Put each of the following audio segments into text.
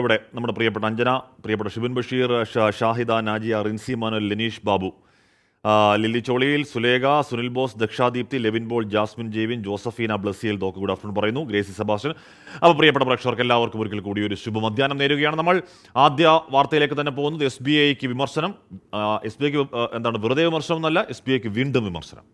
ഇവിടെ നമ്മുടെ പ്രിയപ്പെട്ട അഞ്ജന, പ്രിയപ്പെട്ട ഷിബിൻ ബഷീർ, ഷാഹിദ, നാജിയ, റിൻസി മനോൽ, ലിനീഷ് ബാബു, ലില്ലി ചോളിയിൽ, സുലേഖ, സുനിൽ ബോസ്, ദക്ഷാദീപ്തി, ലെവിൻ ബോൾ, ജാസ്മിൻ ജേവിൻ, ജോസഫീന, ബ്ലസ്സിയൽ തോക്ക് ഗുഡ് ആഫ്റ്റർനൂൺ പറയുന്നു. ഗ്രേസി സെബാസ്റ്റ്യൻ. അപ്പോൾ പ്രിയപ്പെട്ട പ്രേക്ഷകർക്ക് എല്ലാവർക്കും ഒരിക്കൽ കൂടി ഒരു ശുഭമധ്യാനം നേരുകയാണ്. നമ്മൾ ആദ്യ വാർത്തയിലേക്ക് തന്നെ പോകുന്നത് SBIക്ക് വിമർശനം. SBIക്ക് എന്താണ് വെറുതെ വിമർശനം എന്നല്ല, SBIക്ക് വീണ്ടും വിമർശനം.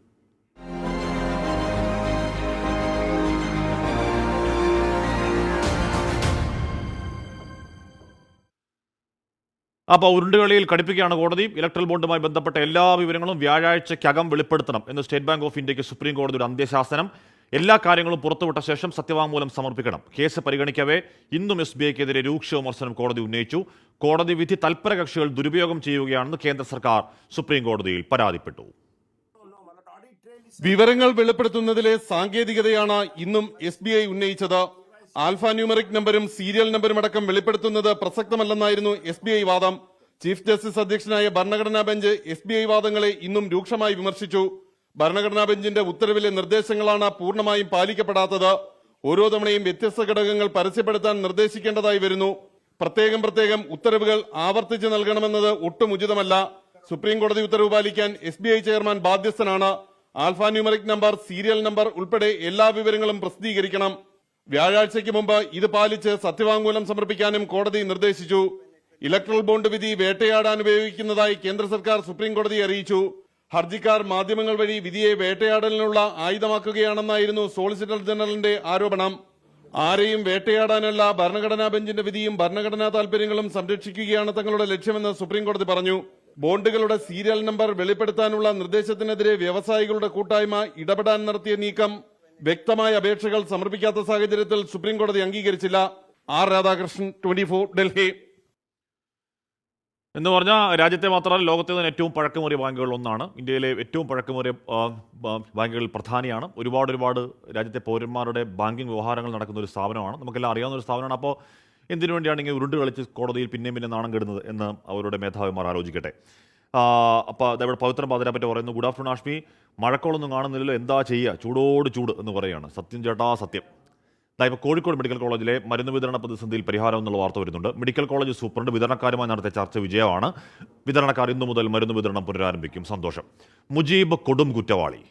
അപ്പോൾ ഉരുണ്ടുകളിയിൽ കടുപ്പിക്കുകയാണ് കോടതി. ഇലക്ട്രൽ ബോണ്ടുമായി ബന്ധപ്പെട്ട എല്ലാ വിവരങ്ങളും വ്യാഴാഴ്ചയ്ക്കകം വെളിപ്പെടുത്തണം എന്ന് സ്റ്റേറ്റ് ബാങ്ക് ഓഫ് ഇന്ത്യക്ക് സുപ്രീം കോടതിയുടെ അന്ത്യശാസനം. എല്ലാ കാര്യങ്ങളും പുറത്തുവിട്ട ശേഷം സത്യവാങ്മൂലം സമർപ്പിക്കണം. കേസ് പരിഗണിക്കവേ ഇന്നും SBIക്കെതിരെ രൂക്ഷ വിമർശനം കോടതി ഉന്നയിച്ചു. കോടതി വിധി തൽപര കക്ഷികൾ ദുരുപയോഗം ചെയ്യുകയാണെന്ന് കേന്ദ്ര സർക്കാർ സുപ്രീം കോടതിയിൽ പരാതിപ്പെട്ടു. വിവരങ്ങൾ വെളിപ്പെടുത്തുന്നതിലെ സാങ്കേതികതയാണ് ഇന്നും SBI ഉന്നയിച്ചത്. ആൽഫ ന്യൂമറിക് നമ്പരും സീരിയൽ നമ്പരും അടക്കം വെളിപ്പെടുത്തുന്നത് പ്രസക്തമല്ലെന്നായിരുന്നു SBI വാദം. ചീഫ് ജസ്റ്റിസ് അധ്യക്ഷനായ ഭരണഘടനാ ബെഞ്ച് SBI വാദങ്ങളെ ഇന്നും രൂക്ഷമായി വിമർശിച്ചു. ഭരണഘടനാ ബെഞ്ചിന്റെ ഉത്തരവിലെ നിർദ്ദേശങ്ങളാണ് പൂർണ്ണമായും പാലിക്കപ്പെടാത്തത്. ഓരോ തവണയും വ്യത്യസ്ത ഘടകങ്ങൾ പരസ്യപ്പെടുത്താൻ നിർദ്ദേശിക്കേണ്ടതായി വരുന്നു. പ്രത്യേകം ഉത്തരവുകൾ ആവർത്തിച്ച് നൽകണമെന്നത് ഒട്ടും ഉചിതമല്ല. സുപ്രീം കോടതി ഉത്തരവ് പാലിക്കാൻ SBI ചെയർമാൻ ബാധ്യസ്ഥനാണ്. Alpha numeric number, serial number ഉൾപ്പെടെ എല്ലാ വിവരങ്ങളും പ്രസിദ്ധീകരിക്കണം. വ്യാഴാഴ്ചയ്ക്ക് മുമ്പ് ഇത് പാലിച്ച് സത്യവാങ്മൂലം സമർപ്പിക്കാനും കോടതി നിർദ്ദേശിച്ചു. ഇലക്ട്രൽ ബോണ്ട് വിധി വേട്ടയാടാൻ ഉപയോഗിക്കുന്നതായി കേന്ദ്ര സർക്കാർ സുപ്രീം കോടതിയെ അറിയിച്ചു. ഹർജിക്കാർ മാധ്യമങ്ങൾ വഴി വിധിയെ വേട്ടയാടലിനുള്ള ആയുധമാക്കുകയാണെന്നായിരുന്നു സോളിസിറ്റർ ജനറലിന്റെ ആരോപണം. ആരെയും വേട്ടയാടാനല്ല, ഭരണഘടനാ ബെഞ്ചിന്റെ വിധിയും ഭരണഘടനാ താൽപര്യങ്ങളും സംരക്ഷിക്കുകയാണ് തങ്ങളുടെ ലക്ഷ്യമെന്ന് സുപ്രീം കോടതി പറഞ്ഞു. ബോണ്ടുകളുടെ സീരിയൽ നമ്പർ വെളിപ്പെടുത്താനുള്ള നിർദ്ദേശത്തിനെതിരെ വ്യവസായികളുടെ കൂട്ടായ്മ ഇടപെടാൻ നടത്തിയ നീക്കം വ്യക്തമായ അപേക്ഷകൾ സമർപ്പിക്കാത്ത സാഹചര്യത്തിൽ സുപ്രീം കോടതി അംഗീകരിച്ചില്ല. ആർ രാധാകൃഷ്ണൻ, 24, ഡൽഹി. എന്ന് പറഞ്ഞാൽ രാജ്യത്തെ മാത്രമല്ല ലോകത്തെ തന്നെ ഏറ്റവും പഴക്കമേറിയ ബാങ്കുകൾ ഒന്നാണ്. ഇന്ത്യയിലെ ഏറ്റവും പഴക്കമേറിയ ബാങ്കുകളിൽ പ്രധാനിയാണ്. ഒരുപാട് രാജ്യത്തെ പൗരന്മാരുടെ ബാങ്കിങ് വ്യവഹാരങ്ങൾ നടക്കുന്ന ഒരു സ്ഥാപനമാണ്. നമുക്കെല്ലാം അറിയാവുന്ന ഒരു സ്ഥാപനമാണ്. അപ്പോൾ എന്തിനു വേണ്ടിയാണ് ഇങ്ങനെ ഉരുണ്ട് കളിച്ച് കോടതിയിൽ പിന്നെ നാണം കെടുന്നത് എന്ന് അവരുടെ മേധാവിമാർ ആലോചിക്കട്ടെ. അപ്പോൾ അതേപോലെ പവിത്ര പാതിരാപ്പറ്റ പറയുന്നു, ഗുഡ് ആഫ്റ്റർനൂൺ ആഷ്മി, മഴക്കോളൊന്നും കാണുന്നില്ലല്ലോ, എന്താ ചെയ്യുക, ചൂടോട് ചൂട് എന്ന് പറയുകയാണ്. സത്യം ചേട്ടാ സത്യം. ഇപ്പോൾ കോഴിക്കോട് മെഡിക്കൽ കോളേജിലെ മരുന്ന് വിതരണ പ്രതിസന്ധിയിൽ പരിഹാരം എന്നുള്ള വാർത്ത വരുന്നുണ്ട്. മെഡിക്കൽ കോളേജ് സൂപ്രണ്ട് വിതരണക്കാരുമായി നടത്തിയ ചർച്ച വിജയമാണ്. വിതരണക്കാർ ഇന്നു മുതൽ മരുന്ന് വിതരണം പുനരാരംഭിക്കും. സന്തോഷം. മുജീബ് കൊടും കുറ്റവാളി.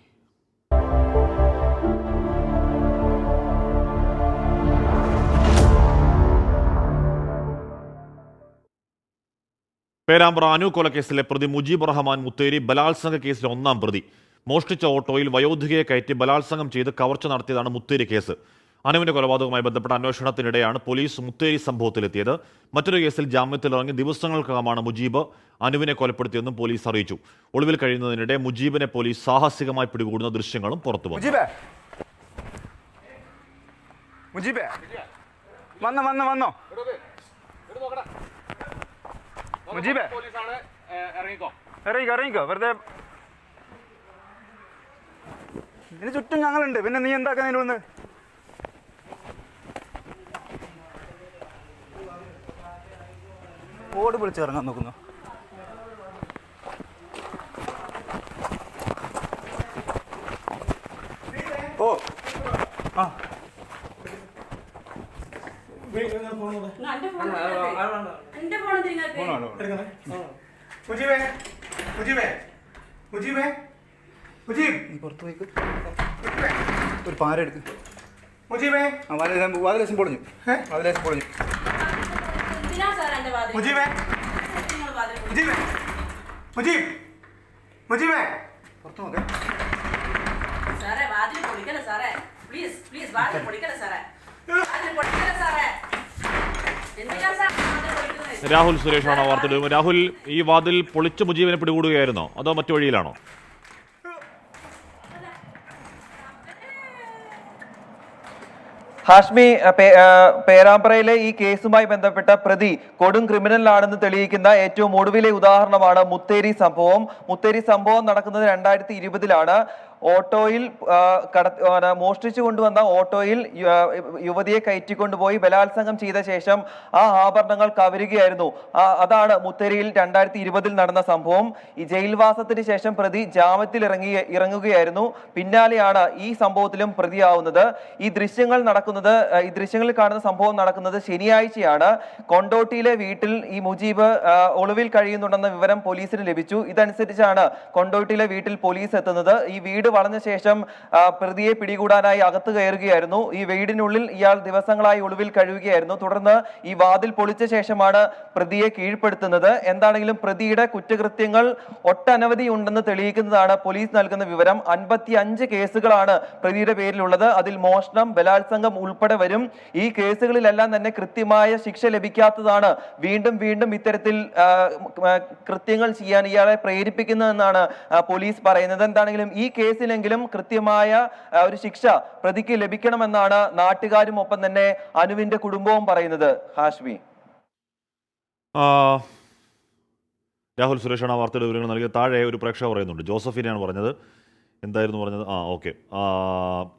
പേരാമ്പ്ര അനു കൊലക്കേസിലെ പ്രതി മുജീബ് റഹ്മാൻ മുത്തേരി ബലാത്സംഗ കേസിലെ 1-ാം പ്രതി. മോഷ്ടിച്ച ഓട്ടോയിൽ വയോധികയെ കയറ്റി ബലാത്സംഗം ചെയ്ത് കവർച്ച നടത്തിയതാണ് മുത്തേരി കേസ്. അനുവിന്റെ കൊലപാതകവുമായി ബന്ധപ്പെട്ട അന്വേഷണത്തിനിടെയാണ് പോലീസ് മുത്തേരി സംഭവത്തിലെത്തിയത്. മറ്റൊരു കേസിൽ ജാമ്യത്തിലിറങ്ങി ദിവസങ്ങൾക്കകമാണ് മുജീബ് അനുവിനെ കൊലപ്പെടുത്തിയെന്നും പോലീസ് അറിയിച്ചു. ഒളിവിൽ കഴിയുന്നതിനിടെ മുജീബിനെ പോലീസ് സാഹസികമായി പിടികൂടുന്ന ദൃശ്യങ്ങളും പുറത്തു വന്നു. മുജീബേ, ഇറങ്ങിക്കോ, വെറുതെ ഇതിന് ചുറ്റും ഞങ്ങളുണ്ട്. പിന്നെ നീ എന്താക്കുന്നതിന് വന്ന്? ഓട് വിളിച്ച് ഇറങ്ങാൻ നോക്കുന്നു. ഓ ആ ഒരു പാര എടുക്ക്. വാതിലേശം പൊളിഞ്ഞു. പുറത്തു നോക്കേ. രാഹുൽ സുരേഷാണ് വാർത്ത. രാഹുൽ, ഈ വാതിൽ പൊളിച്ച് മുജീബിനെ പിടികൂടുകയായിരുന്നോ അതോ മറ്റു വഴിയിലാണോ? ഹാഷ്മി, പേരാമ്പ്രയിലെ ഈ കേസുമായി ബന്ധപ്പെട്ട പ്രതി കൊടും ക്രിമിനലാണെന്ന് തെളിയിക്കുന്ന ഏറ്റവും ഒടുവിലെ ഉദാഹരണമാണ് മുത്തേരി സംഭവം. മുത്തേരി സംഭവം നടക്കുന്നത് 2020-ലാണ്. ഓട്ടോയിൽ മോഷ്ടിച്ചു കൊണ്ടുവന്ന ഓട്ടോയിൽ യുവതിയെ കയറ്റിക്കൊണ്ടുപോയി ബലാത്സംഗം ചെയ്ത ശേഷം ആ ആഭരണങ്ങൾ കവരുകയായിരുന്നു. അതാണ് മുത്തരിയിൽ 2020 നടന്ന സംഭവം. ഈ ജയിൽവാസത്തിന് ശേഷം പ്രതി ജാമ്യത്തിൽ ഇറങ്ങുകയായിരുന്നു. പിന്നാലെയാണ് ഈ സംഭവത്തിലും പ്രതിയാവുന്നത്. ഈ ദൃശ്യങ്ങളിൽ കാണുന്ന സംഭവം നടക്കുന്നത് ശനിയാഴ്ചയാണ്. കൊണ്ടോട്ടിയിലെ വീട്ടിൽ ഈ മുജീബ് ഒളിവിൽ കഴിയുന്നുണ്ടെന്ന വിവരം പോലീസിന് ലഭിച്ചു. ഇതനുസരിച്ചാണ് കൊണ്ടോട്ടിയിലെ വീട്ടിൽ പോലീസ് എത്തുന്നത്. ഈ വീട് വളഞ്ഞ ശേഷം പ്രതിയെ പിടികൂടാനായി അകത്ത് കയറുകയായിരുന്നു. ഈ വീടിനുള്ളിൽ ഇയാൾ ദിവസങ്ങളായി ഒളിവിൽ കഴിയുകയായിരുന്നു. തുടർന്ന് ഈ വാതിൽ പൊളിച്ച ശേഷമാണ് പ്രതിയെ കീഴ്പ്പെടുത്തുന്നത്. എന്താണെങ്കിലും പ്രതിയുടെ കുറ്റകൃത്യങ്ങൾ ഒട്ടനവധി ഉണ്ടെന്ന് തെളിയിക്കുന്നതാണ് പോലീസ് നൽകുന്ന വിവരം. 55 കേസുകളാണ് പ്രതിയുടെ പേരിലുള്ളത്. അതിൽ മോഷണം, ബലാത്സംഗം ഉൾപ്പെടെ വരും. ഈ കേസുകളിലെല്ലാം തന്നെ കൃത്യമായ ശിക്ഷ ലഭിക്കാത്തതാണ് വീണ്ടും വീണ്ടും ഇത്തരത്തിൽ കൃത്യങ്ങൾ ചെയ്യാൻ ഇയാളെ പ്രേരിപ്പിക്കുന്നതെന്നാണ് പോലീസ് പറയുന്നത്. എന്താണെങ്കിലും ഈ കേസിലെങ്കിലും കൃത്യമായ ഒരു ശിക്ഷ പ്രതിക്ക് ലഭിക്കണമെന്നാണ് നാട്ടുകാരും ഒപ്പം തന്നെ അനുവിന്റെ കുടുംബവും പറയുന്നത്. ഹാഷ്മി, രാഹുൽ സുരേഷാണ് ആ വാർത്തയുടെ വിവരങ്ങൾ നൽകിയത്. താഴെ ഒരു പ്രേക്ഷക പറയുന്നുണ്ട്, ജോസഫിനെയാണ് പറഞ്ഞത്. എന്തായിരുന്നു പറഞ്ഞത്? ഓക്കെ.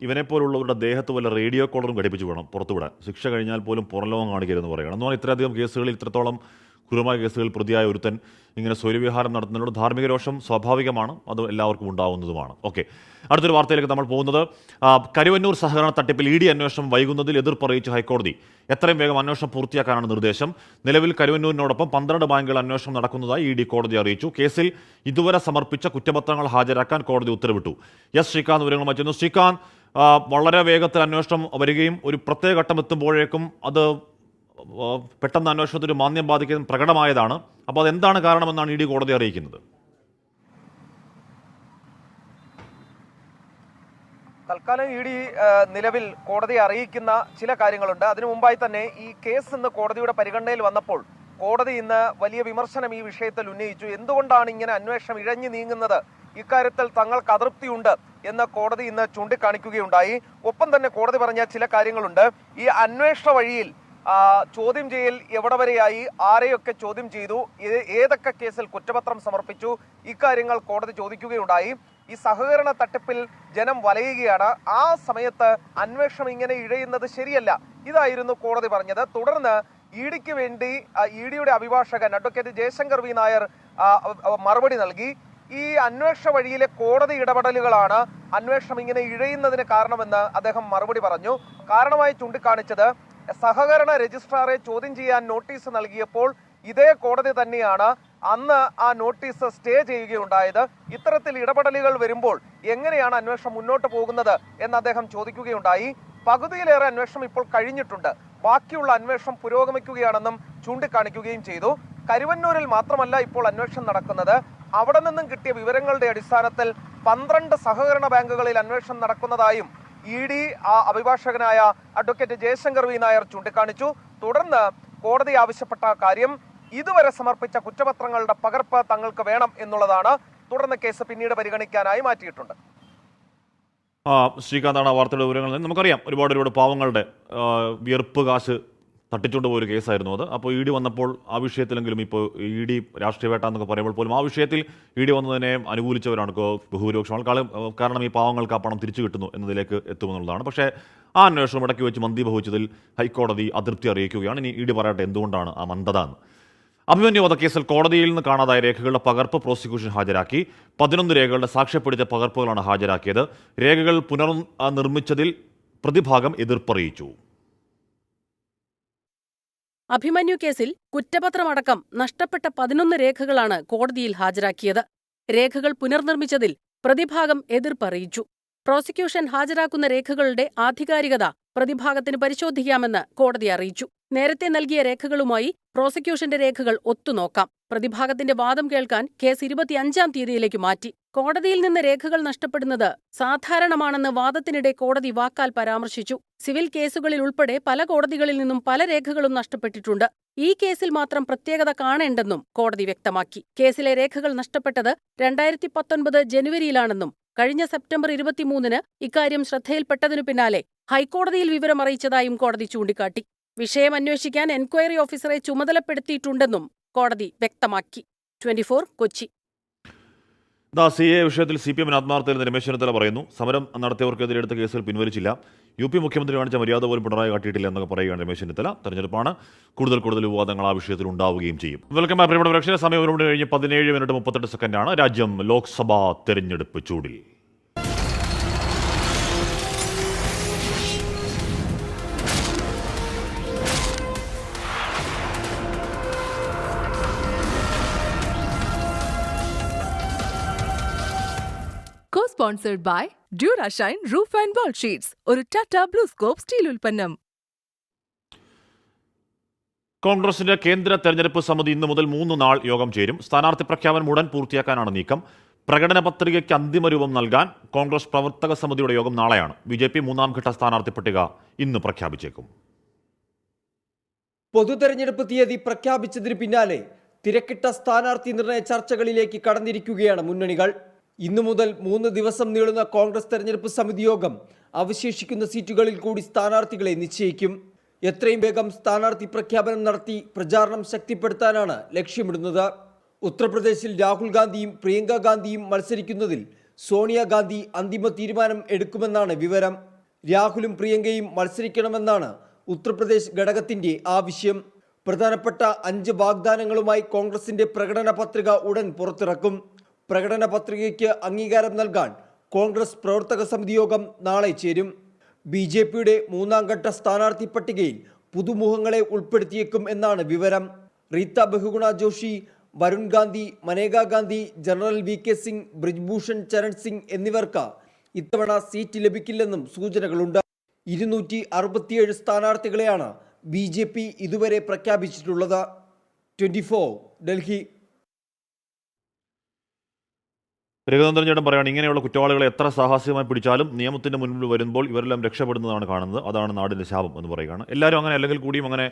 ഇവനെപ്പോലുള്ളവരുടെ ദേഹത്ത് വല്ല റേഡിയോ കോളറും ഘടിപ്പിച്ച് വേണം പുറത്തുവിടാൻ. ശിക്ഷ കഴിഞ്ഞാൽ പോലും പുറംലോകം കാണിക്കരുതെന്ന് പറയണം. എന്ന് പറഞ്ഞാൽ ഇത്രയധികം കേസുകളിൽ, ഇത്രത്തോളം ക്രൂരമായ കേസുകളിൽ പ്രതിയായ ഒരുത്തൻ ഇങ്ങനെ സ്വൈര്യവിഹാരം നടത്തുന്നതിനോട് ധാർമ്മിക രോഷം സ്വാഭാവികമാണ്, അത് എല്ലാവർക്കും ഉണ്ടാവുന്നതുമാണ്. ഓക്കെ, അടുത്തൊരു വാർത്തയിലേക്ക് നമ്മൾ പോകുന്നത്, കരുവന്നൂർ സഹകരണ തട്ടിപ്പിൽ ഇ ഡി അന്വേഷണം വൈകുന്നതിൽ എതിർപ്പറിയിച്ച് ഹൈക്കോടതി. എത്രയും വേഗം അന്വേഷണം പൂർത്തിയാക്കാനാണ് നിർദ്ദേശം. നിലവിൽ കരുവന്നൂരിനോടൊപ്പം 12 ബാങ്കുകൾ അന്വേഷണം നടക്കുന്നതായി ഇ ഡി കോടതി അറിയിച്ചു. കേസിൽ ഇതുവരെ സമർപ്പിച്ച കുറ്റപത്രങ്ങൾ ഹാജരാക്കാൻ കോടതി ഉത്തരവിട്ടു. എസ് ശ്രീകാന്ത് വിവരങ്ങൾ മറ്റുന്നു. ശ്രീകാന്ത്, വളരെ വേഗത്തിൽ അന്വേഷണം വരികയും ഒരു പ്രത്യേക ഘട്ടം എത്തുമ്പോഴേക്കും അത് പെട്ടെന്ന് അന്വേഷണത്തിന് മാന്ദ്യം ബാധിക്കുന്ന പ്രകടമായതാണ്. അപ്പോൾ അതെന്താണ് കാരണമെന്നാണ് ഇ ഡി കോടതി അറിയിക്കുന്നത്? തൽക്കാലം ഇ ഡി നിലവിൽ കോടതിയെ അറിയിക്കുന്ന ചില കാര്യങ്ങളുണ്ട്. അതിനു മുമ്പായി തന്നെ ഈ കേസ് ഇന്ന് കോടതിയുടെ പരിഗണനയിൽ വന്നപ്പോൾ കോടതി ഇന്ന് വലിയ വിമർശനം ഈ വിഷയത്തിൽ ഉന്നയിച്ചു. എന്തുകൊണ്ടാണ് ഇങ്ങനെ അന്വേഷണം ഇഴഞ്ഞു നീങ്ങുന്നത്, ഇക്കാര്യത്തിൽ തങ്ങൾക്ക് അതൃപ്തിയുണ്ട് എന്ന് കോടതി ഇന്ന് ചൂണ്ടിക്കാണിക്കുകയുണ്ടായി. ഒപ്പം തന്നെ കോടതി പറഞ്ഞ ചില കാര്യങ്ങളുണ്ട്. ഈ അന്വേഷണ വഴിയിൽ ചോദ്യം ചെയ്യൽ എവിടെ വരെയായി, ആരെയൊക്കെ ചോദ്യം ചെയ്തു, ഏതൊക്കെ കേസിൽ കുറ്റപത്രം സമർപ്പിച്ചു, ഇക്കാര്യങ്ങൾ കോടതി ചോദിക്കുകയുണ്ടായി. ഈ സഹകരണ തട്ടിപ്പിൽ ജനം വലയുകയാണ്. ആ സമയത്ത് അന്വേഷണം ഇങ്ങനെ ഇഴയുന്നത് ശരിയല്ല, ഇതായിരുന്നു കോടതി പറഞ്ഞത്. തുടർന്ന് ഇ ഡിക്ക് വേണ്ടി ഇ ഡിയുടെ അഭിഭാഷകൻ അഡ്വക്കേറ്റ് ജയശങ്കർ വി നായർ മറുപടി നൽകി. ഈ അന്വേഷണ വഴിയിലെ കോടതി ഇടപെടലുകളാണ് അന്വേഷണം ഇങ്ങനെ ഇഴയുന്നതിന് കാരണമെന്ന് അദ്ദേഹം മറുപടി പറഞ്ഞു. കാരണമായി ചൂണ്ടിക്കാണിച്ചത് സഹകരണ രജിസ്ട്രാറെ ചോദ്യം ചെയ്യാൻ നോട്ടീസ് നൽകിയപ്പോൾ ഇതേ കോടതി തന്നെയാണ് അന്ന് ആ നോട്ടീസ് സ്റ്റേ ചെയ്യുകയുണ്ടായത്. ഇത്തരത്തിൽ ഇടപെടലുകൾ വരുമ്പോൾ എങ്ങനെയാണ് അന്വേഷണം മുന്നോട്ട് പോകുന്നത് എന്ന് അദ്ദേഹം ചോദിക്കുകയുണ്ടായി. പകുതിയിലേറെ അന്വേഷണം ഇപ്പോൾ കഴിഞ്ഞിട്ടുണ്ട്, ബാക്കിയുള്ള അന്വേഷണം പുരോഗമിക്കുകയാണെന്നും ചൂണ്ടിക്കാണിക്കുകയും ചെയ്തു. കരുവന്നൂരിൽ മാത്രമല്ല ഇപ്പോൾ അന്വേഷണം നടക്കുന്നത്. അവിടെ നിന്നും കിട്ടിയ വിവരങ്ങളുടെ അടിസ്ഥാനത്തിൽ 12 സഹകരണ ബാങ്കുകളിൽ അന്വേഷണം നടക്കുന്നതായും ഇ ഡി അഭിഭാഷകനായ അഡ്വക്കേറ്റ് ജയശങ്കർ വി നായർ ചൂണ്ടിക്കാണിച്ചു. തുടർന്ന് കോടതി ആവശ്യപ്പെട്ട കാര്യം ഇതുവരെ സമർപ്പിച്ച കുറ്റപത്രങ്ങളുടെ പകർപ്പ് തങ്ങൾക്ക് വേണം എന്നുള്ളതാണ്. തുടർന്ന് കേസ് പിന്നീട് പരിഗണിക്കാനായി മാറ്റിയിട്ടുണ്ട്. ശ്രീകാന്താണ് ആ വാർത്തയുടെ വിവരങ്ങൾ. നമുക്കറിയാം, ഒരുപാട് പാവങ്ങളുടെ വിയർപ്പ് കാശ് തട്ടിച്ചുകൊണ്ട് പോയൊരു കേസായിരുന്നു അത്. അപ്പോൾ ഇ ഡി വന്നപ്പോൾ ആ വിഷയത്തിലെങ്കിലും, ഇപ്പോൾ ഇ ഡി രാഷ്ട്രീയ വേട്ട എന്നൊക്കെ പറയുമ്പോൾ പോലും ആ വിഷയത്തിൽ ഇ ഡി വന്നതിനെ അനുകൂലിച്ചവരാണ് ബഹുഭൂരിപക്ഷം. കാരണം ഈ പാവങ്ങൾക്ക് ആ പണം തിരിച്ചു കിട്ടുന്നു എന്നതിലേക്ക് എത്തുമെന്നുള്ളതാണ്. പക്ഷേ ആ അന്വേഷണം ഇടയ്ക്ക് വെച്ച് മന്ദീഭവിച്ചതിൽ ഹൈക്കോടതി അതൃപ്തി അറിയിക്കുകയാണ്. ഇനി ഇ ഡി പറയട്ടെ എന്തുകൊണ്ടാണ് ആ മന്ദത എന്ന്. അഭിമന്യു വധക്കേസിൽ കോടതിയിൽ നിന്ന് കാണാതായ രേഖകളുടെ പകർപ്പ് പ്രോസിക്യൂഷൻ ഹാജരാക്കി. 11 രേഖകളുടെ സാക്ഷ്യപ്പെടുത്തിയ പകർപ്പുകളാണ് ഹാജരാക്കിയത്. രേഖകൾ പുനർനിർമ്മിച്ചതിൽ പ്രതിഭാഗം എതിർപ്പറിയിച്ചു. അഭിമന്യു കേസിൽ കുറ്റപത്രമടക്കം നഷ്ടപ്പെട്ട 11 രേഖകളാണ് കോടതിയിൽ ഹാജരാക്കിയത്. രേഖകൾ പുനർനിർമ്മിച്ചതിൽ പ്രതിഭാഗം എതിർപ്പറിയിച്ചു. പ്രോസിക്യൂഷൻ ഹാജരാക്കുന്ന രേഖകളുടെ ആധികാരികത പ്രതിഭാഗത്തിന് പരിശോധിക്കാമെന്ന് കോടതി അറിയിച്ചു. നേരത്തെ നൽകിയ രേഖകളുമായി പ്രോസിക്യൂഷന്റെ രേഖകൾ ഒത്തുനോക്കാം. പ്രതിഭാഗത്തിന്റെ വാദം കേൾക്കാൻ കേസ് 25-ാം തീയതിയിലേക്ക് മാറ്റി. കോടതിയിൽ നിന്ന് രേഖകൾ നഷ്ടപ്പെടുന്നത് സാധാരണമാണെന്ന് വാദത്തിനിടെ കോടതി വാക്കാൽ പരാമർശിച്ചു. സിവിൽ കേസുകളിൽ ഉൾപ്പെടെ പല കോടതികളിൽ നിന്നും പല രേഖകളും നഷ്ടപ്പെട്ടിട്ടുണ്ട്. ഈ കേസിൽ മാത്രം പ്രത്യേകത കാണേണ്ടെന്നും കോടതി വ്യക്തമാക്കി. കേസിലെ രേഖകൾ നഷ്ടപ്പെട്ടത് 2019 ജനുവരിയിലാണെന്നും കഴിഞ്ഞ സെപ്റ്റംബർ 23-ന് ഇക്കാര്യം ശ്രദ്ധയിൽപ്പെട്ടതിനു പിന്നാലെ ഹൈക്കോടതിയിൽ വിവരമറിയിച്ചതായും കോടതി ചൂണ്ടിക്കാട്ടി. വിഷയം അന്വേഷിക്കാൻ എൻക്വയറി ഓഫീസറെ ചുമതലപ്പെടുത്തിയിട്ടുണ്ടെന്നും കോടതി വ്യക്തമാക്കി. 24 കൊച്ചി. CA വിഷയത്തിൽ CPM ആത്മാർത്ഥതയിൽ രമേശ് ചെന്നിത്തല പറയുന്നു. സമരം നടത്തിയവർക്കെതിരെ എടുത്ത കേസുകൾ പിൻവലിച്ചില്ല. UP മുഖ്യമന്ത്രി കാണിച്ച മര്യാദ പോലും പിണറായി കാട്ടിയിട്ടില്ല എന്നൊക്കെ പറയുകയാണ് രമേശ് ചെന്നിത്തല. തെരഞ്ഞെടുപ്പാണ്, കൂടുതൽ വിവാദങ്ങൾ ആ വിഷയത്തിൽ ഉണ്ടാവുകയും ചെയ്യും. വെൽക്കം പ്രിയപ്പെട്ട പ്രേക്ഷകരെ, സമയം 1:17:38 രാജ്യം ലോക്സഭാ തെരഞ്ഞെടുപ്പ് ചൂടിൽ. Co-sponsored by Durashine Roof and Wall Sheets. ഒരു Tata BlueScope സ്റ്റീൽ ഉൽപ്പന്നം. കോൺഗ്രസിന്റെ കേന്ദ്ര തെരഞ്ഞെടുപ്പ് സമിതി ഇന്ന് മുതൽ 3 നാൾ യോഗം ചേരും. സ്ഥാനാർത്ഥി പ്രഖ്യാപനം ഉടൻ പൂർത്തിയാക്കാനാണ് നീക്കം. പ്രകടന പത്രികയ്ക്ക് അന്തിമ രൂപം നൽകാൻ കോൺഗ്രസ് പ്രവർത്തക സമിതിയുടെ യോഗം നാളെയാണ്. BJP 3ാം ഘട്ട സ്ഥാനാർത്ഥി പട്ടിക ഇന്ന് പ്രഖ്യാപിച്ചേക്കും. പൊതുതെരഞ്ഞെടുപ്പ് തീയതി പ്രഖ്യാപിച്ചതിന് പിന്നാലെ തിരക്കിട്ട സ്ഥാനാർത്ഥി നിർണയ ചർച്ചകളിലേക്ക് കടന്നിരിക്കുകയാണ് മുന്നണികൾ. ഇന്നു മുതൽ 3 ദിവസം നീളുന്ന കോൺഗ്രസ് തെരഞ്ഞെടുപ്പ് സമിതി യോഗം അവശേഷിക്കുന്ന സീറ്റുകളിൽ കൂടി സ്ഥാനാർത്ഥികളെ നിശ്ചയിക്കും. എത്രയും വേഗം സ്ഥാനാർത്ഥി പ്രഖ്യാപനം നടത്തി പ്രചാരണം ശക്തിപ്പെടുത്താനാണ് ലക്ഷ്യമിടുന്നത്. ഉത്തർപ്രദേശിൽ രാഹുൽ ഗാന്ധിയും പ്രിയങ്ക ഗാന്ധിയും മത്സരിക്കുന്നതിൽ സോണിയാഗാന്ധി അന്തിമ തീരുമാനം എടുക്കുമെന്നാണ് വിവരം. രാഹുലും പ്രിയങ്കയും മത്സരിക്കണമെന്നാണ് ഉത്തർപ്രദേശ് ഘടകത്തിന്റെ ആവശ്യം. പ്രധാനപ്പെട്ട 5 വാഗ്ദാനങ്ങളുമായി കോൺഗ്രസിന്റെ പ്രകടന പത്രിക ഉടൻ പുറത്തിറക്കും. പ്രകടന പത്രികയ്ക്ക് അംഗീകാരം നൽകാൻ കോൺഗ്രസ് പ്രവർത്തക സമിതി യോഗം നാളെ ചേരും. BJPയുടെ 3ാം ഘട്ട സ്ഥാനാർത്ഥി പട്ടികയിൽ പുതുമുഖങ്ങളെ ഉൾപ്പെടുത്തിയേക്കും എന്നാണ് വിവരം. റീത്ത ബഹുഗുണ ജോഷി, വരുൺ ഗാന്ധി, മനേക ഗാന്ധി, ജനറൽ VK സിംഗ്, ബ്രിജ്ഭൂഷൺ ചരൺ സിംഗ് എന്നിവർക്ക് ഇത്തവണ സീറ്റ് ലഭിക്കില്ലെന്നും സൂചനകളുണ്ട്. 267 സ്ഥാനാർത്ഥികളെയാണ് BJP ഇതുവരെ പ്രഖ്യാപിച്ചിട്ടുള്ളത്. 24 ഡൽഹി. രഘുനന്ദൻ ചേട്ടൻ പറയുകയാണ്, ഇങ്ങനെയുള്ള കുറ്റവാളികളെ എത്ര സാഹസികമായി പിടിച്ചാലും നിയമത്തിന്റെ മുൻപിൽ വരുമ്പോൾ ഇവരെല്ലാം രക്ഷപ്പെടുന്നതാണ് കാണുന്നത്. അതാണ് നാടിന്റെ ശാപം എന്ന് പറയുകയാണ്. എല്ലാവരും അങ്ങനെ അല്ലെങ്കിൽ കൂടിയും അങ്ങനെ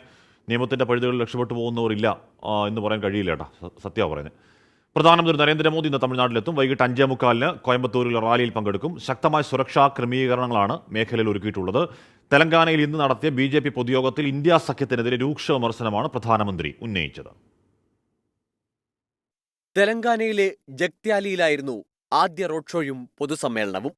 നിയമത്തിന്റെ പഴുതുകളിൽ രക്ഷപ്പെട്ടു പോകുന്നവരില്ല എന്ന് പറയാൻ കഴിയില്ല കേട്ടോ. സത്യമാണ് പറയുന്നത്. പ്രധാനമന്ത്രി നരേന്ദ്രമോദി ഇന്ന് തമിഴ്നാട്ടിലെത്തും. വൈകിട്ട് 5:45 കോയമ്പത്തൂരിൽ റാലിയിൽ പങ്കെടുക്കും. ശക്തമായ സുരക്ഷാ ക്രമീകരണങ്ങളാണ് മേഖലയിൽ ഒരുക്കിയിട്ടുള്ളത്. തെലങ്കാനയിൽ ഇന്ന് നടത്തിയ BJP പൊതുയോഗത്തിൽ ഇന്ത്യ സഖ്യത്തിനെതിരെ രൂക്ഷ വിമർശനമാണ് പ്രധാനമന്ത്രി ഉന്നയിച്ചത്. തെലങ്കാനയിലെ ജഗ്ത്യാലിയിലായിരുന്നു ആദ്യ റോഡ് ഷോയും പൊതുസമ്മേളനവും.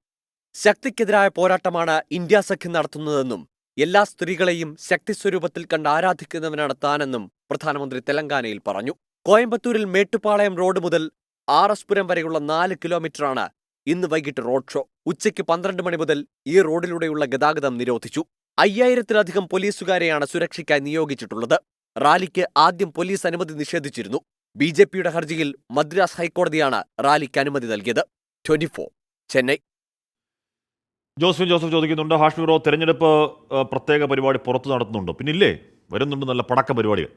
ശക്തിക്കെതിരായ പോരാട്ടമാണ് ഇന്ത്യ സഖ്യം നടത്തുന്നതെന്നും എല്ലാ സ്ത്രീകളെയും ശക്തി സ്വരൂപത്തിൽ കണ്ട് ആരാധിക്കുന്നവനാണ് താനെന്നും പ്രധാനമന്ത്രി തെലങ്കാനയിൽ പറഞ്ഞു. കോയമ്പത്തൂരിൽ മേട്ടുപ്പാളയം റോഡ് മുതൽ RS പുരം വരെയുള്ള 4 കിലോമീറ്ററാണ് ഇന്ന് വൈകിട്ട് റോഡ് ഷോ. ഉച്ചയ്ക്ക് 12 മണി മുതൽ ഈ റോഡിലൂടെയുള്ള ഗതാഗതം നിരോധിച്ചു. 5000-ത്തിലധികം പോലീസുകാരെയാണ് സുരക്ഷയ്ക്കായി നിയോഗിച്ചിട്ടുള്ളത്. റാലിക്ക് ആദ്യം പോലീസ് അനുമതി നിഷേധിച്ചിരുന്നു. BJPയുടെ ഹർജിയിൽ മദ്രാസ് ഹൈക്കോടതിയാണ് റാലിക്ക് അനുമതി നൽകിയത്. 24 ചെന്നൈ. ജോസഫ് ചോദിക്കുന്നുണ്ട്, ഹാഷ്മി ബ്രോ, തെരഞ്ഞെടുപ്പ് പ്രത്യേക പരിപാടി പുറത്തു നടത്തുന്നുണ്ടോ? പിന്നില്ലേ, വരുന്നുണ്ട് നല്ല പടക്ക പരിപാടികൾ.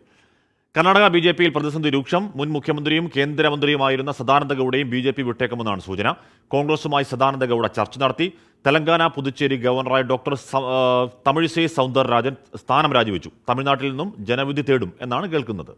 കർണാടക BJPയിൽ പ്രതിസന്ധി രൂക്ഷം. മുൻ മുഖ്യമന്ത്രിയും കേന്ദ്രമന്ത്രിയുമായിരുന്ന സദാനന്ദ ഗൌഡയും BJP വിട്ടേക്കുമെന്നാണ് സൂചന. കോൺഗ്രസുമായി സദാനന്ദ ഗൌഡ ചർച്ച നടത്തി. തെലങ്കാന പുതുച്ചേരി ഗവർണറായ ഡോക്ടർ തമിഴിസൈ സൗന്ദരരാജൻ സ്ഥാനം രാജിവെച്ചു. തമിഴ്നാട്ടിൽ നിന്നും ജനവിധി തേടും എന്നാണ് കേൾക്കുന്നത്.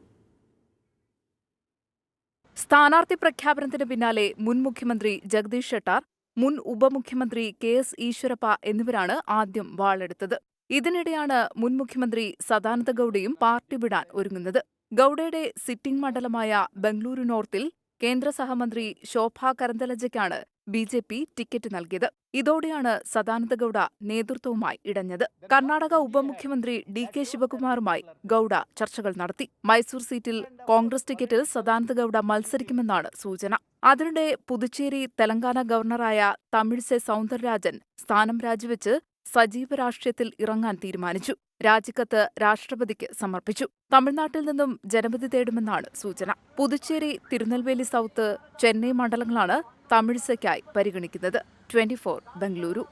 സ്ഥാനാർത്ഥി പ്രഖ്യാപനത്തിന് പിന്നാലെ മുൻ മുഖ്യമന്ത്രി ജഗദീഷ് ഷെട്ടാർ, മുൻ ഉപമുഖ്യമന്ത്രി KS ഈശ്വരപ്പ എന്നിവരാണ് ആദ്യം വാളെടുത്തത്. ഇതിനിടെയാണ് മുൻ മുഖ്യമന്ത്രി സദാനന്ദ ഗൌഡയും പാർട്ടി വിടാൻ ഒരുങ്ങുന്നത്. ഗൌഡയുടെ സിറ്റിംഗ് മണ്ഡലമായ ബംഗളൂരു നോർത്തിൽ കേന്ദ്ര സഹമന്ത്രി ശോഭ കരന്തലജയ്ക്കാണ് BJP ടിക്കറ്റ് നൽകിയത്. ഇതോടെയാണ് സദാനന്ദ ഗൌഡ നേതൃത്വവുമായി ഇടഞ്ഞത്. കർണാടക ഉപമുഖ്യമന്ത്രി DK ശിവകുമാറുമായി ഗൌഡ ചർച്ചകൾ നടത്തി. മൈസൂർ സീറ്റിൽ കോൺഗ്രസ് ടിക്കറ്റിൽ സദാനന്ദ ഗൌഡ മത്സരിക്കുമെന്നാണ് സൂചന. അതിനിടെ പുതുച്ചേരി തെലങ്കാന ഗവർണറായ തമിഴിസൈ സൗന്ദരരാജൻ സ്ഥാനം രാജിവെച്ച് സജീവ രാഷ്ട്രീയത്തിൽ ഇറങ്ങാൻ തീരുമാനിച്ചു. രാജിക്കത്ത് രാഷ്ട്രപതിക്ക് സമർപ്പിച്ചു. തമിഴ്നാട്ടിൽ നിന്നും ജനവിധി തേടുമെന്നാണ് സൂചന. പുതുച്ചേരി, തിരുനെൽവേലി സൗത്ത്, ചെന്നൈ മണ്ഡലങ്ങളാണ് തമിഴിസയ്ക്കായി പരിഗണിക്കുന്നത്. 24 ബംഗളൂരു.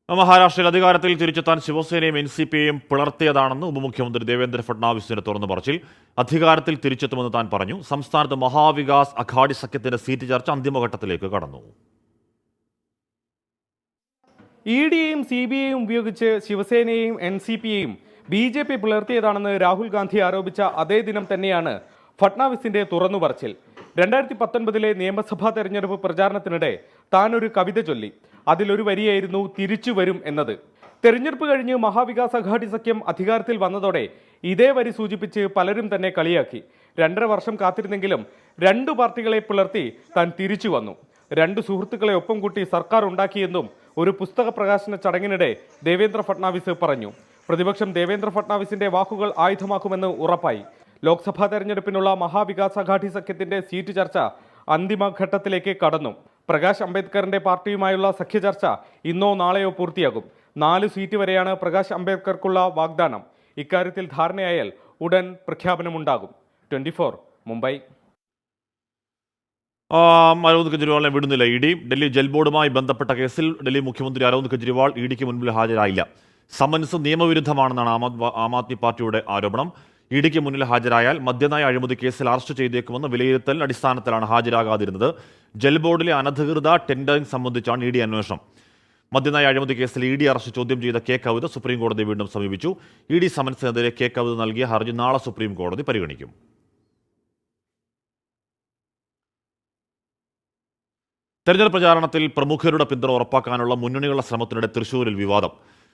മഹാരാഷ്ട്രയിൽ അധികാരത്തിൽ തിരിച്ചെത്താൻ ശിവസേനയും NCPയും പിളർത്തിയതാണെന്ന് ഉപമുഖ്യമന്ത്രി ദേവേന്ദ്ര ഫഡ്നാവിസിന്റെ തുറന്നു പറച്ചിൽ. അധികാരത്തിൽ തിരിച്ചെത്തുമെന്ന് താൻ പറഞ്ഞു. സംസ്ഥാനത്ത് മഹാവികാസ് അഘാഡി സഖ്യത്തിന്റെ സീറ്റ് ചർച്ച അന്തിമഘട്ടത്തിലേക്ക് കടന്നു. EDയെയും CBIയെയും ഉപയോഗിച്ച് ശിവസേനയെയും NCPയെയും BJP പിളർത്തിയതാണെന്ന് രാഹുൽ ഗാന്ധി ആരോപിച്ച അതേ ദിനം തന്നെയാണ് ഫഡ്നാവിസിന്റെ തുറന്നു പറച്ചിൽ. 2019 നിയമസഭാ തെരഞ്ഞെടുപ്പ് പ്രചാരണത്തിനിടെ താൻ ഒരു കവിത ചൊല്ലി. അതിലൊരു വരിയായിരുന്നു തിരിച്ചു വരും എന്നത്. തെരഞ്ഞെടുപ്പ് കഴിഞ്ഞ് മഹാവികാസ് അഘാഡി സഖ്യം അധികാരത്തിൽ വന്നതോടെ ഇതേ വരി സൂചിപ്പിച്ച് പലരും തന്നെ കളിയാക്കി. 2.5 വർഷം കാത്തിരുന്നെങ്കിലും 2 പാർട്ടികളെ പിളർത്തി താൻ തിരിച്ചു വന്നു. 2 സുഹൃത്തുക്കളെ ഒപ്പം കൂട്ടി സർക്കാർ ഉണ്ടാക്കിയെന്നും ഒരു പുസ്തക പ്രകാശന ചടങ്ങിനിടെ ദേവേന്ദ്ര ഫട്നാവിസ് പറഞ്ഞു. പ്രതിപക്ഷം ദേവേന്ദ്ര ഫട്നാവിസിന്റെ വാക്കുകൾ ആയുധമാക്കുമെന്ന് ഉറപ്പായി. ലോക്സഭാ തെരഞ്ഞെടുപ്പിനുള്ള മഹാവികാസ് അഘാടി സഖ്യത്തിന്റെ സീറ്റ് ചർച്ച അന്തിമഘട്ടത്തിലേക്ക് കടന്നു. പ്രകാശ് അംബേദ്കറിന്റെ പാർട്ടിയുമായുള്ള സഖ്യചർച്ച ഇന്നോ നാളെയോ പൂർത്തിയാകും. 4 സീറ്റ് വരെയാണ് പ്രകാശ് അംബേദ്കർക്കുള്ള വാഗ്ദാനം. ഇക്കാര്യത്തിൽ ധാരണയായാൽ ഉടൻ പ്രഖ്യാപനമുണ്ടാകും. 24 മുംബൈ. അരവിന്ദ് കെജ്രിവാളിനെ വിടുന്നില്ല ഇ ഡി. ഡൽഹി ജൽ ബോർഡുമായി ബന്ധപ്പെട്ട കേസിൽ ഡൽഹി മുഖ്യമന്ത്രി അരവിന്ദ് കെജ്രിവാൾ ഇഡിക്ക് മുൻപിൽ ഹാജരായില്ല. സമൻസ് നിയമവിരുദ്ധമാണെന്നാണ് ആം ആദ്മി പാർട്ടിയുടെ ആരോപണം. ഇഡിക്ക് മുന്നിൽ ഹാജരായാൽ മദ്യനയ അഴിമതി കേസിൽ അറസ്റ്റ് ചെയ്തേക്കുമെന്ന വിലയിരുത്തലിന്റെ അടിസ്ഥാനത്തിലാണ് ഹാജരാകാതിരുന്നത്. ജൽ ബോർഡിലെ അനധികൃത ടെൻഡറിംഗ് സംബന്ധിച്ചാണ് ഇ ഡി അന്വേഷണം. മദ്യനയ അഴിമതി കേസിൽ ഇ ഡി അറസ്റ്റ് ചോദ്യം ചെയ്ത കെ കവിത സുപ്രീം കോടതി വീണ്ടും സമീപിച്ചു. ഇ ഡി സമൻസിനെതിരെ കെ കവിത നൽകിയ ഹർജി നാളെ സുപ്രീം കോടതി പരിഗണിക്കും. തെരഞ്ഞെടുപ്പ് പ്രചാരണത്തിൽ പ്രമുഖരുടെ പിന്തുണ ഉറപ്പാക്കാനുള്ള മുന്നണികളുടെ ശ്രമത്തിനിടെ തൃശൂരിൽ വിവാദം.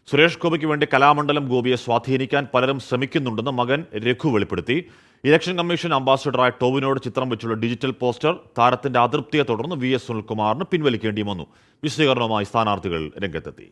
സുരേഷ് ഗോപിക്ക് വേണ്ടി കലാമണ്ഡലം ഗോപിയെ സ്വാധീനിക്കാൻ പലരും ശ്രമിക്കുന്നുണ്ടെന്ന് മകൻ രഘു വെളിപ്പെടുത്തി. ഇലക്ഷൻ കമ്മീഷൻ അംബാസിഡറായ ടോവിനോട് ചിത്രം വെച്ചുള്ള ഡിജിറ്റൽ പോസ്റ്റർ താരത്തിന്റെ അതൃപ്തിയെ തുടർന്ന് വി.എസ്. സുനിൽകുമാറിന് പിൻവലിക്കേണ്ടി വന്നു. വിശദീകരണവുമായി സ്ഥാനാർത്ഥികൾ രംഗത്തെത്തി.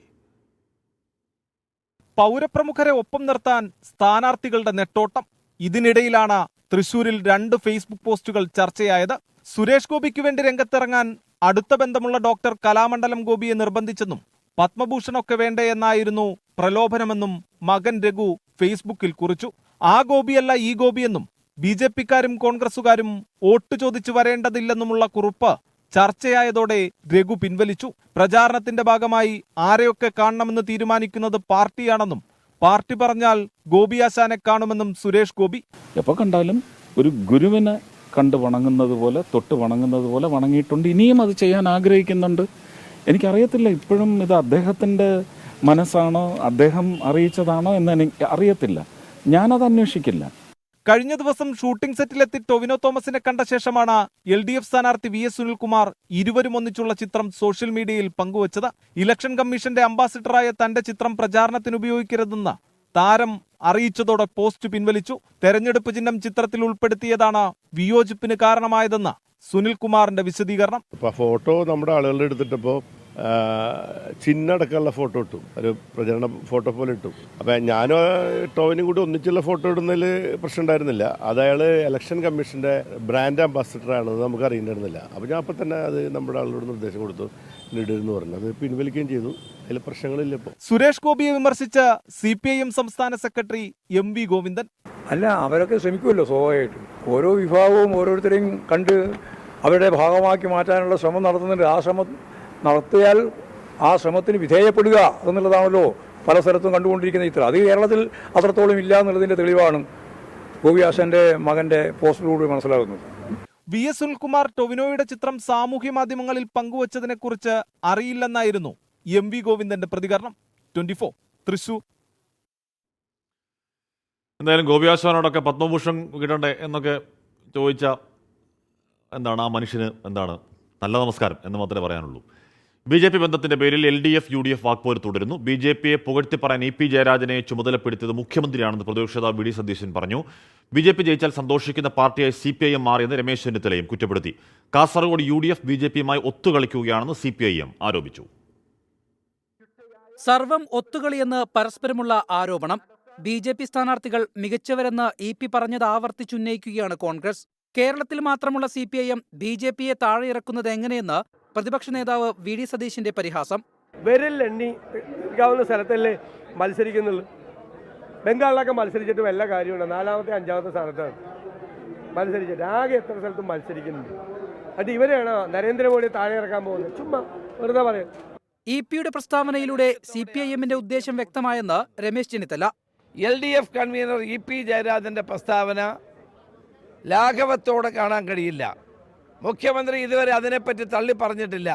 പൗരപ്രമുഖരെ ഒപ്പം നിർത്താൻ സ്ഥാനാർത്ഥികളുടെ നെട്ടോട്ടം. ഇതിനിടയിലാണ് തൃശൂരിൽ 2 ഫേസ്ബുക്ക് പോസ്റ്റുകൾ ചർച്ചയായത്. സുരേഷ് ഗോപിക്ക് വേണ്ടി രംഗത്തിറങ്ങാൻ അടുത്ത ബന്ധമുള്ള ഡോക്ടർ കലാമണ്ഡലം ഗോപിയെ നിർബന്ധിച്ചെന്നും പത്മഭൂഷണൊക്കെ വേണ്ടേ എന്നായിരുന്നു പ്രലോഭനമെന്നും മകൻ രഘു ഫേസ്ബുക്കിൽ കുറിച്ചു. ആ ഗോപിയല്ല ഈ ഗോപിയെന്നും ബി.ജെ.പിക്കാരും കോൺഗ്രസുകാരും വോട്ട് ചോദിച്ചു വരേണ്ടതില്ലെന്നുമുള്ള കുറിപ്പ് ചർച്ചയായതോടെ രഘു പിൻവലിച്ചു. പ്രചാരണത്തിന്റെ ഭാഗമായി ആരെയൊക്കെ കാണണമെന്ന് തീരുമാനിക്കുന്നത് പാർട്ടിയാണെന്നും പാർട്ടി പറഞ്ഞാൽ ഗോപിയാശാനെ കാണുമെന്നും സുരേഷ് ഗോപി. എപ്പോൾ കണ്ടാലും ഒരു ഗുരുവിനെ കണ്ട് വണങ്ങുന്നത് പോലെ, തൊട്ട് വണങ്ങുന്നത് പോലെ വണങ്ങിയിട്ടുണ്ട്. ഇനിയും അത് ചെയ്യാൻ ആഗ്രഹിക്കുന്നുണ്ട്. എനിക്കറിയത്തില്ല ഇപ്പോഴും ഇത് അദ്ദേഹത്തിൻ്റെ മനസ്സാണോ, അദ്ദേഹം അറിയിച്ചതാണോ എന്ന് എനിക്ക് അറിയത്തില്ല. ഞാനത് അന്വേഷിക്കില്ല. കഴിഞ്ഞ ദിവസം ഷൂട്ടിംഗ് സെറ്റിലെത്തി ടൊവിനോ തോമസിനെ കണ്ട ശേഷമാണ് LDF സ്ഥാനാർത്ഥി വി.എസ്. സുനിൽകുമാർ ഇരുവരും ഒന്നിച്ചുള്ള ചിത്രം സോഷ്യൽ മീഡിയയിൽ പങ്കുവച്ചത്. ഇലക്ഷൻ കമ്മീഷന്റെ അംബാസിഡറായ തന്റെ ചിത്രം പ്രചാരണത്തിന് ഉപയോഗിക്കരുതെന്ന് താരം അറിയിച്ചതോടെ പോസ്റ്റ് പിൻവലിച്ചു. തെരഞ്ഞെടുപ്പ് ചിഹ്നം ചിത്രത്തിൽ ഉൾപ്പെടുത്തിയതാണ് വിയോജിപ്പിന് കാരണമായതെന്ന് സുനിൽകുമാറിന്റെ വിശദീകരണം. ഫോട്ടോ നമ്മുടെ ആളുകളുടെ എടുത്തിട്ടപ്പോൾ ചിഹ്നടക്കമുള്ള ഫോട്ടോ ഇട്ടു, ഒരു പ്രചരണ ഫോട്ടോ പോലെ ഇട്ടു. അപ്പം ഞാനും ടോവിനും കൂടി ഒന്നിച്ചുള്ള ഫോട്ടോ ഇടുന്നതിൽ പ്രശ്നം ഉണ്ടായിരുന്നില്ല. അത് അയാൾ ഇലക്ഷൻ കമ്മീഷൻ്റെ ബ്രാൻഡ് അംബാസിഡറാണെന്ന് നമുക്ക് അറിയുന്നുണ്ടായിരുന്നില്ല. അപ്പോൾ ഞാൻ അപ്പം തന്നെ അത് നമ്മുടെ ആളുകളോട് നിർദ്ദേശം കൊടുത്തു, ഇടുന്നു പറഞ്ഞു. അത് പിൻവലിക്കുകയും ചെയ്തു. അതിൽ പ്രശ്നങ്ങളില്ല. ഇപ്പോൾ സുരേഷ് ഗോപിയെ വിമർശിച്ച CPIM സംസ്ഥാന സെക്രട്ടറി MV ഗോവിന്ദൻ. അല്ല, അവരൊക്കെ ശ്രമിക്കുമല്ലോ സ്വാഭാവികമായിട്ടും. ഓരോ വിഭാഗവും ഓരോരുത്തരെയും കണ്ട് അവരുടെ ഭാഗമാക്കി മാറ്റാനുള്ള ശ്രമം നടത്തുന്നുണ്ട്. ആ ശ്രമം നടത്തിയാൽ ആ ശ്രമത്തിന് വിധേയപ്പെടുക എന്നുള്ളതാണല്ലോ പല സ്ഥലത്തും കണ്ടുകൊണ്ടിരിക്കുന്ന ചിത്രം. അത് കേരളത്തിൽ അത്രത്തോളം ഇല്ല എന്നുള്ളതിൻ്റെ തെളിവാണ് ഗോപിയാശാന്റെ മകന്റെ പോസ്റ്ററിലൂടെ മനസ്സിലാകുന്നത്. വി.എസ്. സുനിൽകുമാർ ടൊവിനോയുടെ ചിത്രം സാമൂഹ്യ മാധ്യമങ്ങളിൽ പങ്കുവച്ചതിനെക്കുറിച്ച് അറിയില്ലെന്നായിരുന്നു MV ഗോവിന്ദന്റെ പ്രതികരണം. 24 തൃശൂർ. എന്തായാലും ഗോപിയാശാനോടൊക്കെ പത്മഭൂഷൺ കിട്ടണ്ടേ എന്നൊക്കെ ചോദിച്ച എന്താണ് ആ മനുഷ്യന് എന്താണ് നല്ല നമസ്കാരം എന്ന് മാത്രമേ പറയാനുള്ളൂ. BJP ബന്ധത്തിന്റെ പേരിൽ LDF UDF വാക്പോര് തുടരുന്നു. BJPയെ പുകഴ്ത്തി പറയാൻ EP ജയരാജനെ ചുമതലപ്പെടുത്തിയത് മുഖ്യമന്ത്രിയാണെന്ന് പ്രതിപക്ഷ നേതാവ് VD സതീശൻ പറഞ്ഞു. BJP ജയിച്ചാൽ സന്തോഷിക്കുന്ന പാർട്ടിയായി CPIM മാറിയെന്ന് രമേശ് ചെന്നിത്തലയും കുറ്റപ്പെടുത്തി. കാസർഗോഡ് UDF BJPയുമായി ഒത്തുകളിക്കുകയാണെന്ന് CPIM ആരോപിച്ചു. സർവം ഒത്തുകളിയെന്ന് പരസ്പരമുള്ള ആരോപണം. BJP സ്ഥാനാർത്ഥികൾ മികച്ചവരെന്ന് EP പറഞ്ഞത് ആവർത്തിച്ചുന്നയിക്കുകയാണ് കോൺഗ്രസ്. കേരളത്തിൽ മാത്രമുള്ള CPIM BJPയെ താഴെയിറക്കുന്നത് എങ്ങനെയെന്ന് പ്രതിപക്ഷ നേതാവ് VD സതീശന്റെ പരിഹാസം. വിരലെണ്ണിക്കാവുന്ന സ്ഥലത്തല്ലേ മത്സരിക്കുന്നുള്ളൂ. ബംഗാളിലൊക്കെ മത്സരിച്ചിട്ട് വല്ല കാര്യമുണ്ട്. 4ാമത്തെ 5ാമത്തെ സ്ഥാനത്താണ് മത്സരിച്ചിട്ട്. ആകെ എത്ര സ്ഥലത്തും മത്സരിക്കുന്നുണ്ട്. അത് ഇവരെയാണോ നരേന്ദ്രമോദി താഴെ ഇറക്കാൻ പോകുന്നത്? ചുമ്മാ വെറുതെ പറയാം. EP-യുടെ പ്രസ്താവനയിലൂടെ CPIM-ന്റെ ഉദ്ദേശം വ്യക്തമായെന്ന് Ramesh Chennithala. LDF convener EP ജയരാജന്റെ പ്രസ്താവന ലാഘവത്തോടെ കാണാൻ കഴിയില്ല. മുഖ്യമന്ത്രി ഇതുവരെ അതിനെപ്പറ്റി തള്ളി പറഞ്ഞിട്ടില്ല.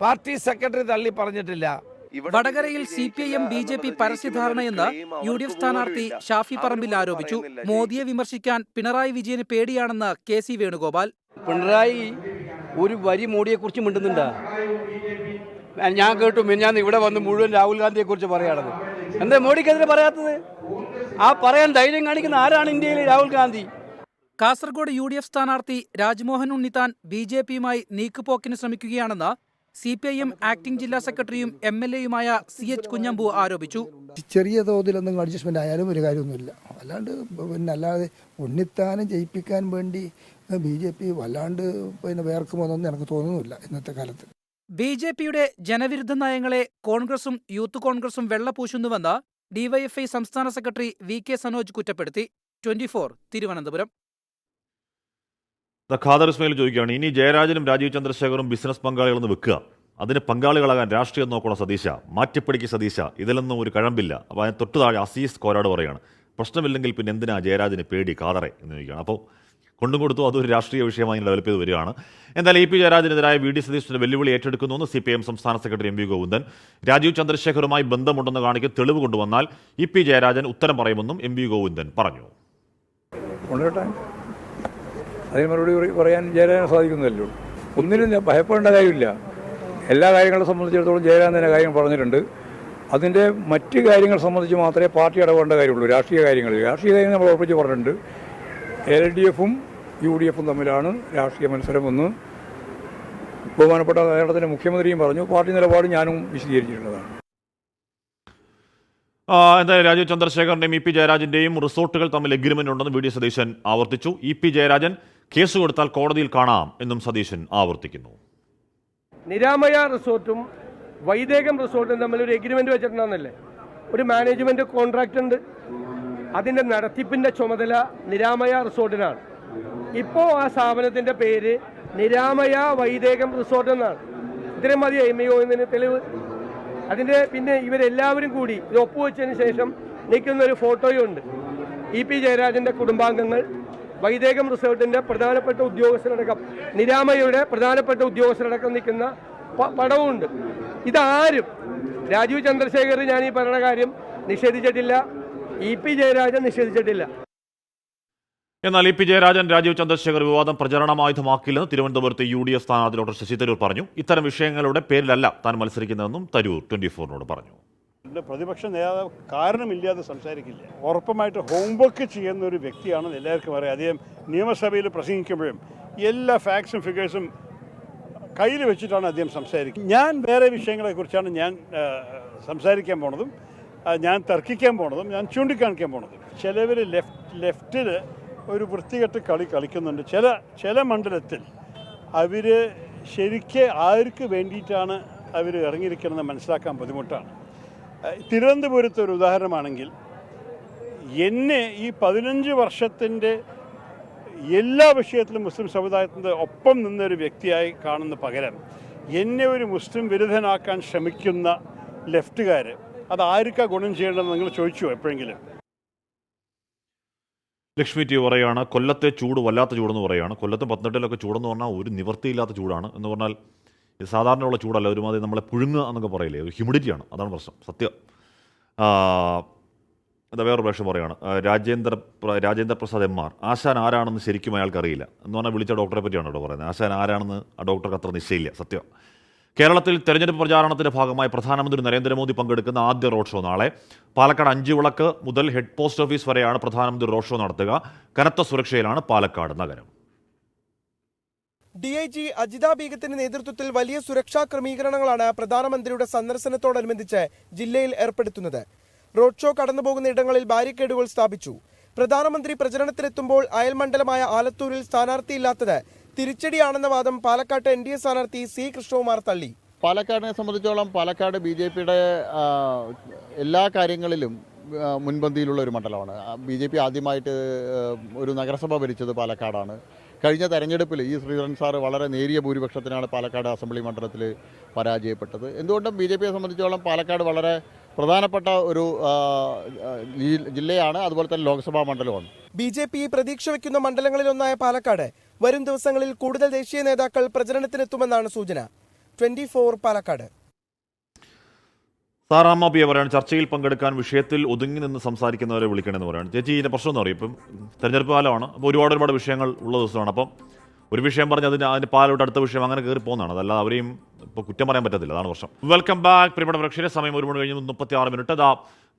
പാർട്ടി സെക്രട്ടറി തള്ളി പറഞ്ഞിട്ടില്ല. വടകരയിൽ CPIM BJP പരസ്യധാരണയെന്ന് UDF സ്ഥാനാർത്ഥി ഷാഫി പറമ്പിൽ ആരോപിച്ചു. മോദിയെ വിമർശിക്കാൻ പിണറായി വിജയന് പേടിയാണെന്ന് KC വേണുഗോപാൽ. പിണറായി ഒരു വരി മോഡിയെക്കുറിച്ച് മിണ്ടുന്നുണ്ട്. ഞാൻ കേട്ടു ഞാൻ ഇവിടെ വന്ന് മുഴുവൻ രാഹുൽ ഗാന്ധിയെക്കുറിച്ച് പറയുകയാണെന്ന്. എന്താ മോഡിക്കെതിരെ പറയാത്തത്? ആ പറയാൻ ധൈര്യം കാണിക്കുന്ന ആരാണ് ഇന്ത്യയിൽ? രാഹുൽ ഗാന്ധി. കാസർഗോഡ് UDF സ്ഥാനാർത്ഥി രാജ്മോഹൻ ഉണ്ണിത്താൻ BJPയുമായി നീക്കുപോക്കിന് ശ്രമിക്കുകയാണെന്ന് CPIM ആക്ടിംഗ് ജില്ലാ സെക്രട്ടറിയും MLAയുമായ CH കുഞ്ഞമ്പു ആരോപിച്ചു. ചെറിയ തോതിലൊന്നും അഡ്ജസ്റ്റ്മെന്റ് ആയാലും ഒരു കാര്യമൊന്നുമില്ല. അല്ലാതെ ഉണ്ണിത്താനം ജയിപ്പിക്കാൻ വേണ്ടി BJP വല്ലാണ്ട് വേർക്കുമോന്നൊന്നും എനിക്ക് തോന്നുന്നില്ല ഇന്നത്തെ കാലത്ത്. BJPയുടെ ജനവിരുദ്ധ നയങ്ങളെ കോൺഗ്രസും യൂത്ത് കോൺഗ്രസും വെള്ളപൂശുന്നുവെന്ന് DYFI സംസ്ഥാന സെക്രട്ടറി VK സനോജ് കുറ്റപ്പെടുത്തി. 24 തിരുവനന്തപുരം. ഖാദർ ഇസ്മായിൽ ചോദിക്കുകയാണ്, ഇനി ജയരാജനും രാജീവ് ചന്ദ്രശേഖറും ബിസിനസ് പങ്കാളികളെന്ന് വെക്കുക, അതിന് പങ്കാളികളാകാൻ രാഷ്ട്രീയം നോക്കണം സതീശ, മാറ്റിപ്പിടിക്ക് സതീശ, ഇതിലൊന്നും ഒരു കഴമ്പില്ല. അപ്പോൾ അതിന് തൊട്ട് താഴെ അസീസ് കോരാട് പറയുകയാണ്, പ്രശ്നമില്ലെങ്കിൽ പിന്നെ എന്തിനാ ജയരാജന് പേടി ഖാദറെ എന്ന് ചോദിക്കുകയാണ്. അപ്പോൾ കൊണ്ടും കൊടുത്തു അതൊരു രാഷ്ട്രീയ വിഷയമായി ഡെവലപ്പ് ചെയ്ത് വരികയാണ്. എന്തായാലും EP ജയരാജനെതിരായ VD സതീശന്റെ വെല്ലുവിളി ഏറ്റെടുക്കുന്നുവെന്ന് CPIM സംസ്ഥാന സെക്രട്ടറി MV ഗോവിന്ദൻ. രാജീവ് ചന്ദ്രശേഖറുമായി ബന്ധമുണ്ടെന്ന് കാണിക്കാൻ തെളിവ് കൊണ്ടുവന്നാൽ EP ജയരാജൻ ഉത്തരം പറയുമെന്നും MV ഗോവിന്ദൻ പറഞ്ഞു. അതിന് മറുപടി പറയാൻ ജയരാജന് സാധിക്കുന്നതല്ലോ. ഒന്നിനും ഭയപ്പെടേണ്ട കാര്യമില്ല. എല്ലാ കാര്യങ്ങളെ സംബന്ധിച്ചിടത്തോളം ജയരാജൻ തന്നെ കാര്യം പറഞ്ഞിട്ടുണ്ട്. അതിൻ്റെ മറ്റ് കാര്യങ്ങൾ സംബന്ധിച്ച് മാത്രമേ പാർട്ടി ഇടപെടേണ്ട കാര്യമുള്ളൂ. രാഷ്ട്രീയ കാര്യങ്ങൾ നമ്മൾ ഉറപ്പിച്ച് പറഞ്ഞിട്ടുണ്ട്. LDFും UDFും തമ്മിലാണ് രാഷ്ട്രീയ മത്സരമെന്ന് ബഹുമാനപ്പെട്ട കേരളത്തിൻ്റെ മുഖ്യമന്ത്രിയും പറഞ്ഞു. പാർട്ടി നിലപാട് ഞാനും വിശദീകരിച്ചിട്ടുള്ളതാണ്. എന്തായാലും രാജീവ് ചന്ദ്രശേഖറിന്റെയും EP ജയരാജന്റെയും റിസോർട്ടുകൾ തമ്മിൽ എഗ്രിമെന്റ് ഉണ്ടെന്ന് VD സതീശൻ ആവർത്തിച്ചു. EP ജയരാജൻ കേസ് കൊടുത്താൽ കോടതിയിൽ കാണാം എന്നും സതീശൻ ആവർത്തിക്കുന്നു. നിരാമയ റിസോർട്ടും വൈദേകം റിസോർട്ടും തമ്മിൽ ഒരു എഗ്രിമെന്റ് വെച്ചിട്ടുണ്ടെന്നല്ലേ? ഒരു മാനേജ്മെന്റ് കോൺട്രാക്ട് ഉണ്ട്. അതിന്റെ നടത്തിപ്പിന്റെ ചുമതല നിരാമയ റിസോർട്ടിനാണ്. ഇപ്പോൾ ആ സ്ഥാപനത്തിന്റെ പേര് നിരാമയ വൈദേകം റിസോർട്ട് എന്നാണ്. ഇത്രയും മതി MIO തെളിവ്. അതിന്റെ പിന്നെ ഇവരെല്ലാവരും കൂടി ഇത് ഒപ്പുവെച്ചതിന് ശേഷം നിൽക്കുന്ന ഒരു ഫോട്ടോയും ഉണ്ട്. EP ജയരാജന്റെ കുടുംബാംഗങ്ങൾ, വൈദേകം റിസോർട്ടിന്റെ പ്രധാനപ്പെട്ട ഉദ്യോഗസ്ഥരടക്കം, നിരാമയയുടെ പ്രധാനപ്പെട്ട ഉദ്യോഗസ്ഥരടക്കം നിൽക്കുന്ന പടവുമുണ്ട്. ഇതാരും രാജീവ് ചന്ദ്രശേഖർ ഞാൻ ഈ പറഞ്ഞ കാര്യം നിഷേധിച്ചിട്ടില്ല, EP ജയരാജൻ നിഷേധിച്ചിട്ടില്ല. എന്നാൽ EP ജയരാജൻ രാജീവ് ചന്ദ്രശേഖർ വിവാദം പ്രചരണമായുധമാക്കില്ലെന്ന് തിരുവനന്തപുരത്ത് UDF സ്ഥാനാർത്ഥി ഡോക്ടർ ശശി തരൂർ പറഞ്ഞു. ഇത്തരം വിഷയങ്ങളുടെ പേരിലല്ല താൻ മത്സരിക്കുന്നതെന്നും തരൂർ 24നോട് പറഞ്ഞു. പ്രതിപക്ഷ നേതാവ് കാരണമില്ലാതെ സംസാരിക്കില്ല. ഉറപ്പമായിട്ട് ഹോംവർക്ക് ചെയ്യുന്ന ഒരു വ്യക്തിയാണെന്ന് എല്ലാവർക്കും അറിയാം. അദ്ദേഹം നിയമസഭയിൽ പ്രസംഗിക്കുമ്പോഴും എല്ലാ ഫാക്ട്സും ഫിഗേഴ്സും കയ്യിൽ വെച്ചിട്ടാണ് അദ്ദേഹം സംസാരിക്കുന്നത്. ഞാൻ വേറെ വിഷയങ്ങളെക്കുറിച്ചാണ് ഞാൻ സംസാരിക്കാൻ പോണതും ഞാൻ തർക്കിക്കാൻ പോണതും ഞാൻ ചൂണ്ടിക്കാണിക്കാൻ പോണതും. ചിലവർ ലെഫ്റ്റിൽ ഒരു വൃത്തികെട്ട് കളി കളിക്കുന്നുണ്ട്. ചില മണ്ഡലത്തിൽ അവർ ശരിക്ക് ആർക്ക് വേണ്ടിയിട്ടാണ് അവർ ഇറങ്ങിയിരിക്കണമെന്ന് മനസ്സിലാക്കാൻ ബുദ്ധിമുട്ടാണ്. തിരുവനന്തപുരത്ത് ഒരു ഉദാഹരണമാണെങ്കിൽ, എന്നെ ഈ 15 വർഷത്തിൻ്റെ എല്ലാ വിഷയത്തിലും മുസ്ലിം സമുദായത്തിൻ്റെ ഒപ്പം നിന്നൊരു വ്യക്തിയായി കാണുന്ന പകരം എന്നെ ഒരു മുസ്ലിം വിരുദ്ധനാക്കാൻ ശ്രമിക്കുന്ന ലെഫ്റ്റുകാർ, അത് ആർക്കാ ഗുണം ചെയ്യേണ്ടതെന്ന് നിങ്ങൾ ചോദിച്ചു എപ്പോഴെങ്കിലും? ലക്ഷ്മി ടി പറയുകയാണ്, കൊല്ലത്തെ ചൂട് വല്ലാത്ത ചൂടെന്ന് പറയുകയാണ്. കൊല്ലത്തും പത്തനംതിട്ടയിലൊക്കെ ചൂടെന്ന് പറഞ്ഞാൽ ഒരു നിവൃത്തിയില്ലാത്ത ചൂടാണ്. എന്ന് പറഞ്ഞാൽ ഇത് സാധാരണയുള്ള ചൂടല്ല, ഒരുമാതിരി നമ്മളെ പുഴുങ്ങുക എന്നൊക്കെ പറയില്ലേ, ഒരു ഹ്യൂമിഡിറ്റിയാണ്, അതാണ് പ്രശ്നം. സത്യം. എന്താ വേറൊരു പ്രശ്നം പറയുകയാണ്, രാജേന്ദ്ര പ്രസാദ് MR, ആശാൻ ആരാണെന്ന് ശരിക്കും അയാൾക്ക് അറിയില്ല എന്ന് പറഞ്ഞാൽ വിളിച്ച ഡോക്ടറെ പറ്റിയാണ് ഇവിടെ പറയുന്നത്. ആശാൻ ആരാണെന്ന് ആ ഡോക്ടർക്ക് അത്ര നിശ്ചയില്ല. സത്യം. കേരളത്തിൽ തെരഞ്ഞെടുപ്പ് പ്രചാരണത്തിന്റെ ഭാഗമായി പ്രധാനമന്ത്രി നരേന്ദ്രമോദി പങ്കെടുക്കുന്ന ആദ്യ റോഡ് ഷോ നാളെ. പാലക്കാട് 5 വിളക്ക് മുതൽ ഹെഡ് പോസ്റ്റ് ഓഫീസ് വരെയാണ് പ്രധാനമന്ത്രി റോഡ് ഷോ നടത്തുക. കനത്ത സുരക്ഷയിലാണ് പാലക്കാട് നഗരം. DIG അജിത ബീഗത്തിന്റെ നേതൃത്വത്തിൽ വലിയ സുരക്ഷാ ക്രമീകരണങ്ങളാണ് പ്രധാനമന്ത്രിയുടെ സന്ദർശനത്തോടനുബന്ധിച്ച് ജില്ലയിൽ ഏർപ്പെടുത്തുന്നത്. റോഡ് ഷോ കടന്നുപോകുന്ന ഇടങ്ങളിൽ ബാരിക്കേഡുകൾ സ്ഥാപിച്ചു. പ്രധാനമന്ത്രി പ്രചരണത്തിനെത്തുമ്പോൾ അയൽമണ്ഡലമായ ആലത്തൂരിൽ സ്ഥാനാർത്ഥിയില്ലാത്തത് തിരിച്ചടിയാണെന്ന വാദം പാലക്കാട്ട് NDA സ്ഥാനാർത്ഥി C കൃഷ്ണകുമാർ തള്ളി. പാലക്കാടിനെ സംബന്ധിച്ചോളം പാലക്കാട് BJPയുടെ എല്ലാ കാര്യങ്ങളിലും മുൻപന്തിയിലുള്ള ഒരു മണ്ഡലമാണ്. BJP ആദ്യമായിട്ട് ഒരു നഗരസഭ ഭരിച്ചത് പാലക്കാടാണ്. കഴിഞ്ഞ തെരഞ്ഞെടുപ്പിൽ ഈ ശ്രീധരൻ സാറ് വളരെ നേരിയ ഭൂരിപക്ഷത്തിനാണ് പാലക്കാട് അസംബ്ലി മണ്ഡലത്തിൽ പരാജയപ്പെട്ടത്. എന്തുകൊണ്ടും BJPയെ സംബന്ധിച്ചോളം പാലക്കാട് വളരെ പ്രധാനപ്പെട്ട ഒരു ജില്ലയാണ്, അതുപോലെ തന്നെ ലോക്സഭാ മണ്ഡലമാണ്. BJP പ്രതീക്ഷ വയ്ക്കുന്ന മണ്ഡലങ്ങളിലൊന്നായ പാലക്കാട് വരും ദിവസങ്ങളിൽ കൂടുതൽ ദേശീയ നേതാക്കൾ പ്രചരണത്തിനെത്തുമെന്നാണ് സൂചന. 24 പാലക്കാട്. സാറാമ്മ പി പറയാണ്, ചർച്ചയിൽ പങ്കെടുക്കാൻ വിഷയത്തിൽ ഒതുങ്ങി നിന്ന് സംസാരിക്കുന്നവരെ വിളിക്കണമെന്ന് പറയാണ്. ചേച്ചി ഇതിൻ്റെ പ്രശ്നം എന്ന് പറയും, ഇപ്പം തെരഞ്ഞെടുപ്പ് കാലമാണ്, അപ്പോൾ ഒരുപാട് വിഷയങ്ങൾ ഉള്ള ദിവസമാണ്. അപ്പം ഒരു വിഷയം പറഞ്ഞ് അതിൻ്റെ പാലോട്ട് അടുത്ത വിഷയം അങ്ങനെ കയറി പോകുന്നതാണ്. അതല്ലാതെ അവരെയും ഇപ്പോൾ കുറ്റം പറയാൻ പറ്റത്തില്ല, അതാണ് പ്രശ്നം. വെൽക്കം ബാക്ക് പ്രിയപ്പെട്ട പ്രേക്ഷകരെ. സമയം 1 മണി കഴിഞ്ഞ് 36 മിനിറ്റ്.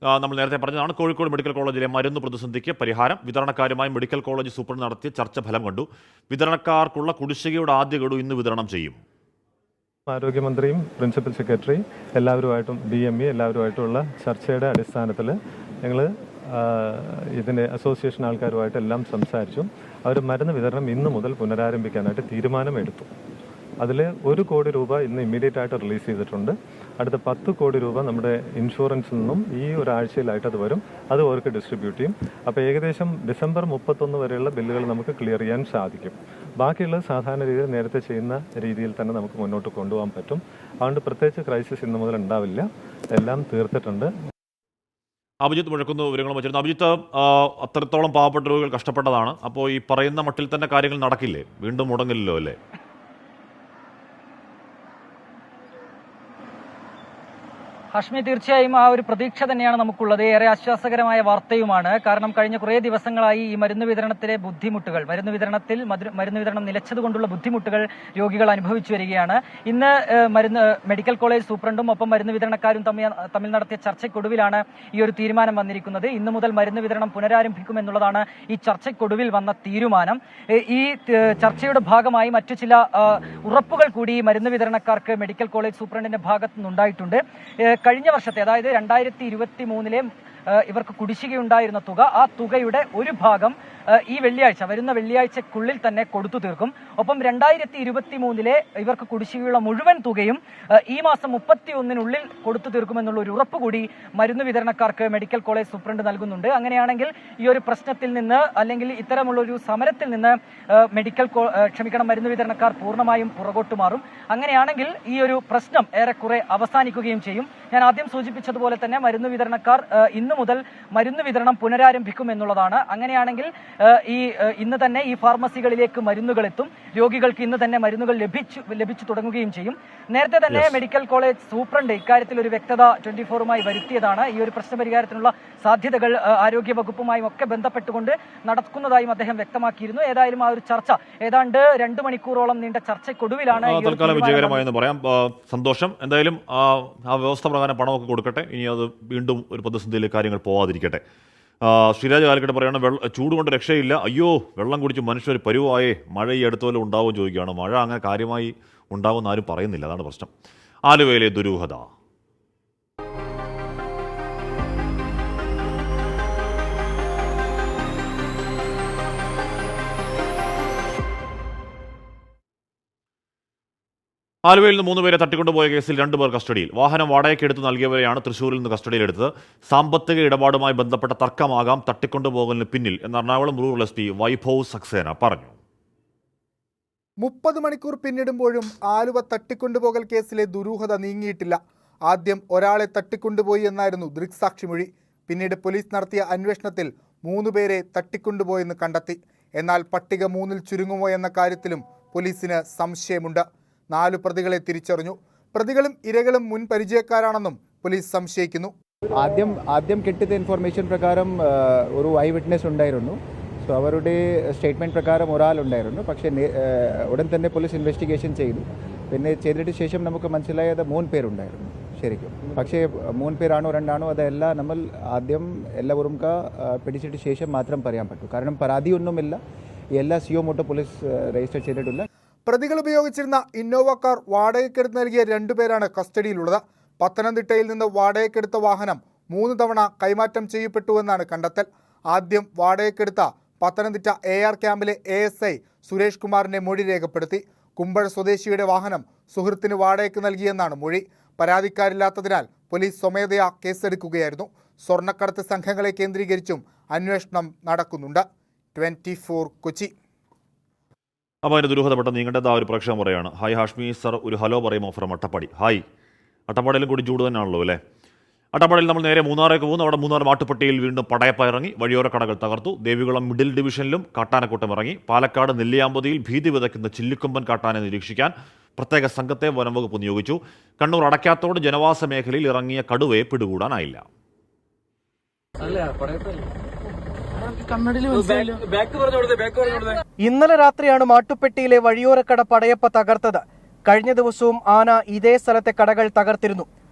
നമ്മൾ നേരത്തെ പറഞ്ഞതാണ്. കോഴിക്കോട് മെഡിക്കൽ കോളേജിലെ മരുന്ന് പ്രതിസന്ധിക്ക് പരിഹാരം. വിതരണക്കാരുമായി മെഡിക്കൽ കോളേജ് സൂപ്രണ്ട് നടത്തിയ ചർച്ച ഫലം കണ്ടു. വിതരണക്കാർക്കുള്ള കുടിശ്ശികയുടെ ആദ്യ ഗഡു ഇന്ന് വിതരണം ചെയ്യും. ആരോഗ്യമന്ത്രിയും പ്രിൻസിപ്പൽ സെക്രട്ടറി എല്ലാവരുമായിട്ടും DME എല്ലാവരുമായിട്ടുള്ള ചർച്ചയുടെ അടിസ്ഥാനത്തിൽ ഞങ്ങൾ ഇതിൻ്റെ അസോസിയേഷൻ ആൾക്കാരുമായിട്ട് എല്ലാം സംസാരിച്ചു. അവർ മരുന്ന് വിതരണം ഇന്ന് മുതൽ പുനരാരംഭിക്കാനായിട്ട് തീരുമാനമെടുത്തു. അതിൽ 1 കോടി രൂപ ഇന്ന് ഇമ്മീഡിയറ്റ് ആയിട്ട് റിലീസ് ചെയ്തിട്ടുണ്ട്. അടുത്ത 10 കോടി രൂപ നമ്മുടെ ഇൻഷുറൻസിൽ നിന്നും ഈ ഒരാഴ്ചയിലായിട്ട് അത് വരും. അത് അവർക്ക് ഡിസ്ട്രിബ്യൂട്ട് ചെയ്യും. അപ്പോൾ ഏകദേശം ഡിസംബർ 31 വരെയുള്ള ബില്ലുകൾ നമുക്ക് ക്ലിയർ ചെയ്യാൻ സാധിക്കും. ബാക്കിയുള്ളത് സാധാരണ രീതിയിൽ നേരത്തെ ചെയ്യുന്ന രീതിയിൽ തന്നെ നമുക്ക് മുന്നോട്ട് കൊണ്ടുപോകാൻ പറ്റും. അതുകൊണ്ട് പ്രത്യേകിച്ച് ക്രൈസിസ് ഇന്ന് മുതൽ ഉണ്ടാവില്ല. എല്ലാം തീർത്തിട്ടുണ്ട്. അഭിജിത്ത് മുഴക്കുന്ന വിവരങ്ങളും വെച്ചിരുന്നു. അഭിജിത്ത്, അത്രത്തോളം പാവപ്പെട്ട രോഗികൾ കഷ്ടപ്പെട്ടതാണ്. അപ്പോൾ ഈ പറയുന്ന മട്ടിൽ തന്നെ കാര്യങ്ങൾ നടക്കില്ലേ? വീണ്ടും മുടങ്ങില്ലല്ലോ അല്ലേ? ഹാഷ്മി, തീർച്ചയായും ആ ഒരു പ്രതീക്ഷ തന്നെയാണ് നമുക്കുള്ളത്. ഏറെ ആശ്വാസകരമായ വാർത്തയുമാണ്. കാരണം കഴിഞ്ഞ കുറേ ദിവസങ്ങളായി ഈ മരുന്ന് വിതരണത്തിലെ ബുദ്ധിമുട്ടുകൾ, മരുന്ന് വിതരണം നിലച്ചതുകൊണ്ടുള്ള ബുദ്ധിമുട്ടുകൾ രോഗികൾ അനുഭവിച്ചു വരികയാണ്. ഇന്ന് മെഡിക്കൽ കോളേജ് സൂപ്രണ്ടും ഒപ്പം മരുന്ന് വിതരണക്കാരും തമ്മിൽ നടത്തിയ ചർച്ചയ്ക്കൊടുവിലാണ് ഈ ഒരു തീരുമാനം വന്നിരിക്കുന്നത്. ഇന്നു മുതൽ മരുന്ന് വിതരണം പുനരാരംഭിക്കുമെന്നുള്ളതാണ് ഈ ചർച്ചയ്ക്കൊടുവിൽ വന്ന തീരുമാനം. ഈ ചർച്ചയുടെ ഭാഗമായി മറ്റു ചില ഉറപ്പുകൾ കൂടി മരുന്ന് വിതരണക്കാർക്ക് മെഡിക്കൽ കോളേജ് സൂപ്രണ്ടിന്റെ ഭാഗത്തു നിന്നുണ്ടായിട്ടുണ്ട്. കഴിഞ്ഞ വർഷത്തെ, അതായത് 2023 ഇവർക്ക് കുടിശ്ശികയുണ്ടായിരുന്ന തുക, ആ തുകയുടെ ഒരു ഭാഗം ഈ വരുന്ന വെള്ളിയാഴ്ചക്കുള്ളിൽ തന്നെ കൊടുത്തു തീർക്കും. ഒപ്പം 2023 ഇവർക്ക് കുടിശ്ശികയുള്ള മുഴുവൻ തുകയും ഈ മാസം 31 കൊടുത്തു തീർക്കുമെന്നുള്ള ഒരു ഉറപ്പ് കൂടി മരുന്ന് വിതരണക്കാർക്ക് മെഡിക്കൽ കോളേജ് സൂപ്രണ്ട് നൽകുന്നുണ്ട്. അങ്ങനെയാണെങ്കിൽ ഈ ഒരു പ്രശ്നത്തിൽ നിന്ന്, അല്ലെങ്കിൽ ഇത്തരമുള്ള ഒരു സമരത്തിൽ നിന്ന് മരുന്ന് വിതരണക്കാർ പൂർണ്ണമായും പുറകോട്ട് മാറും. അങ്ങനെയാണെങ്കിൽ ഈ ഒരു പ്രശ്നം ഏറെക്കുറെ അവസാനിക്കുകയും ചെയ്യും. ഞാൻ ആദ്യം സൂചിപ്പിച്ചതുപോലെ തന്നെ മരുന്ന് വിതരണക്കാർ ഇന്നു മുതൽ മരുന്ന് വിതരണം പുനരാരംഭിക്കും എന്നുള്ളതാണ്. അങ്ങനെയാണെങ്കിൽ ഇന്ന് തന്നെ ഈ ഫാർമസികളിലേക്ക് മരുന്നുകൾ എത്തും. രോഗികൾക്ക് ഇന്ന് തന്നെ മരുന്നുകൾ ലഭിച്ചു തുടങ്ങുകയും ചെയ്യും. നേരത്തെ തന്നെ മെഡിക്കൽ കോളേജ് സൂപ്രണ്ട് ഇക്കാര്യത്തിൽ ഒരു വ്യക്തത 24-മായി വരുത്തിയതാണ്. ഈ ഒരു പ്രശ്നപരിഹാരത്തിനുള്ള സാധ്യതകൾ ആരോഗ്യ വകുപ്പുമായും ഒക്കെ ബന്ധപ്പെട്ടുകൊണ്ട് നടക്കുന്നതായും അദ്ദേഹം വ്യക്തമാക്കിയിരുന്നു. ഏതായാലും ആ ഒരു ചർച്ച ഏതാണ്ട് 2 മണിക്കൂറോളം നീണ്ട ചർച്ചയ്ക്കൊടുവിലാണ് തൽക്കാലം വിജയകരമായെന്ന് പറയാം. സന്തോഷം. എന്തായാലും ആ വ്യവസ്ഥ പ്രകാരം പണമൊക്കെ കൊടുക്കട്ടെ. ഇനി അത് വീണ്ടും ഒരു പ്രതിസന്ധിയിൽ കാര്യങ്ങൾ പോവാതിരിക്കട്ടെ. ശ്രീരാജ് കാലിക്കട്ടെ പറയണം, ചൂട് കൊണ്ട് രക്ഷയില്ല, അയ്യോ വെള്ളം കുടിച്ച് മനുഷ്യർ പരുവായേ, മഴ ഈ അടുത്ത പോലെ ഉണ്ടാവും ചോദിക്കുകയാണ്. മഴ അങ്ങനെ കാര്യമായി ഉണ്ടാവുമെന്ന് ആരും പറയുന്നില്ല, അതാണ് പ്രശ്നം. ആലുവയിലെ ദുരൂഹത. ആലുവയിൽ നിന്ന് 3 പേരെ തട്ടിക്കൊണ്ടുപോയ കേസിൽ 2 പേർ കസ്റ്റഡിയിൽ. വാഹനം വാടകയ്ക്കെടുത്ത് നൽകിയവരെയാണ് തൃശ്ശൂരിൽ നിന്ന് കസ്റ്റഡിയിലെടുത്തത്. സാമ്പത്തിക ഇടപാടുമായി ബന്ധപ്പെട്ട തർക്കമാകാം തട്ടിക്കൊണ്ടുപോകലിന് പിന്നിൽ എന്ന് എറണാകുളം റൂറൽ SP വൈഭവ് സക്സേന പറഞ്ഞു. 30 മണിക്കൂർ പിന്നിടുമ്പോഴും ആലുവ തട്ടിക്കൊണ്ടുപോകൽ കേസിലെ ദുരൂഹത നീങ്ങിയിട്ടില്ല. ആദ്യം ഒരാളെ തട്ടിക്കൊണ്ടുപോയി എന്നായിരുന്നു ദൃക്സാക്ഷിമൊഴി. പിന്നീട് പോലീസ് നടത്തിയ അന്വേഷണത്തിൽ 3 പേരെ തട്ടിക്കൊണ്ടുപോയെന്ന് കണ്ടെത്തി. എന്നാൽ പട്ടിക 3-ൽ ചുരുങ്ങുമോ എന്ന കാര്യത്തിലും പോലീസിന് സംശയമുണ്ട്. 4 പ്രതികളെ തിരിച്ചറിഞ്ഞു. പ്രതികളും ഇരകളും മുൻ പരിചയക്കാരാണെന്നും പോലീസ് സംശയിക്കുന്നു. ആദ്യം കിട്ടിയ ഇൻഫർമേഷൻ പ്രകാരം ഒരു ഐ വിറ്റ്നസ് ഉണ്ടായിരുന്നു. സോ അവരുടെ സ്റ്റേറ്റ്മെൻറ്റ് പ്രകാരം ഒരാളുണ്ടായിരുന്നു. പക്ഷേ ഉടൻ തന്നെ പോലീസ് ഇൻവെസ്റ്റിഗേഷൻ ചെയ്തു. പിന്നെ ചെയ്തിട്ട് ശേഷം നമുക്ക് മനസ്സിലായത് 3 പേരുണ്ടായിരുന്നു ശരിക്കും. പക്ഷേ 3 പേരാണോ 2 ആണോ അതെല്ലാം നമ്മൾ ആദ്യം എല്ലാവരും പിടിച്ചിട്ട് ശേഷം മാത്രം പറയാൻ പറ്റും. കാരണം പരാതിയൊന്നുമില്ല. എല്ലാ CO മോട്ടോ പോലീസ് രജിസ്റ്റർ ചെയ്തിട്ടില്ല. പ്രതികൾ ഉപയോഗിച്ചിരുന്ന ഇന്നോവ കാർ വാടകയ്ക്കെടുത്ത് നൽകിയ 2 പേരാണ് കസ്റ്റഡിയിലുള്ളത്. പത്തനംതിട്ടയിൽ നിന്ന് വാടകയ്ക്കെടുത്ത വാഹനം 3 തവണ കൈമാറ്റം ചെയ്യപ്പെട്ടുവെന്നാണ് കണ്ടെത്തൽ. ആദ്യം വാടകയ്ക്കെടുത്ത പത്തനംതിട്ട AR ക്യാമ്പിലെ ASI സുരേഷ് കുമാറിന്റെ മൊഴി രേഖപ്പെടുത്തി. കുമ്പഴ സ്വദേശിയുടെ വാഹനം സുഹൃത്തിന് വാടകയ്ക്ക് നൽകിയെന്നാണ് മൊഴി. പരാതിക്കാരില്ലാത്തതിനാൽ പോലീസ് സ്വമേധയാ കേസെടുക്കുകയായിരുന്നു. സ്വർണ്ണക്കടത്ത് സംഘങ്ങളെ കേന്ദ്രീകരിച്ചും അന്വേഷണം നടക്കുന്നുണ്ട്. 24 കൊച്ചി. അപ്പോൾ അതിൻ്റെ ദുരൂഹതപ്പെട്ട നീങ്ങേണ്ടത് ആ ഒരു പ്രേക്ഷകൻ പറയുകയാണ്. ഹായ് ഹാഷ്മി സർ, ഒരു ഹലോ പറയുമോ ഫ്രം അട്ടപ്പാടി. ഹായ്. അട്ടപ്പാടിയിലും കൂടി ചൂട് തന്നെയാണല്ലോ അല്ലേ? അട്ടപ്പാടിയിൽ നമ്മൾ നേരെ മൂന്നാറേക്ക് പോകുന്നു. അവിടെ മൂന്നാർ മാട്ടുപ്പെട്ടിയിൽ വീണ്ടും പടയപ്പ ഇറങ്ങി വഴിയോര കടകൾ തകർത്തു. ദേവികുളം മിഡിൽ ഡിവിഷനിലും കാട്ടാനക്കൂട്ടം ഇറങ്ങി. പാലക്കാട് നെല്ലിയാമ്പതിയിൽ ഭീതി വിതയ്ക്കുന്ന ചില്ലിക്കൊമ്പൻ കാട്ടാനെ നിരീക്ഷിക്കാൻ പ്രത്യേക സംഘത്തെ വനംവകുപ്പ് നിയോഗിച്ചു. കണ്ണൂർ അടയ്ക്കാത്തോട് ജനവാസ മേഖലയിൽ ഇറങ്ങിയ കടുവയെ പിടികൂടാനായില്ല. ഇന്നലെ രാത്രിയാണ് മാട്ടുപ്പെട്ടിയിലെ വഴിയോരക്കട പടയപ്പ തകർത്തത്. കഴിഞ്ഞ ദിവസവും ആന ഇതേ സ്ഥലത്തെ കടകൾ തകർത്തിരുന്നു.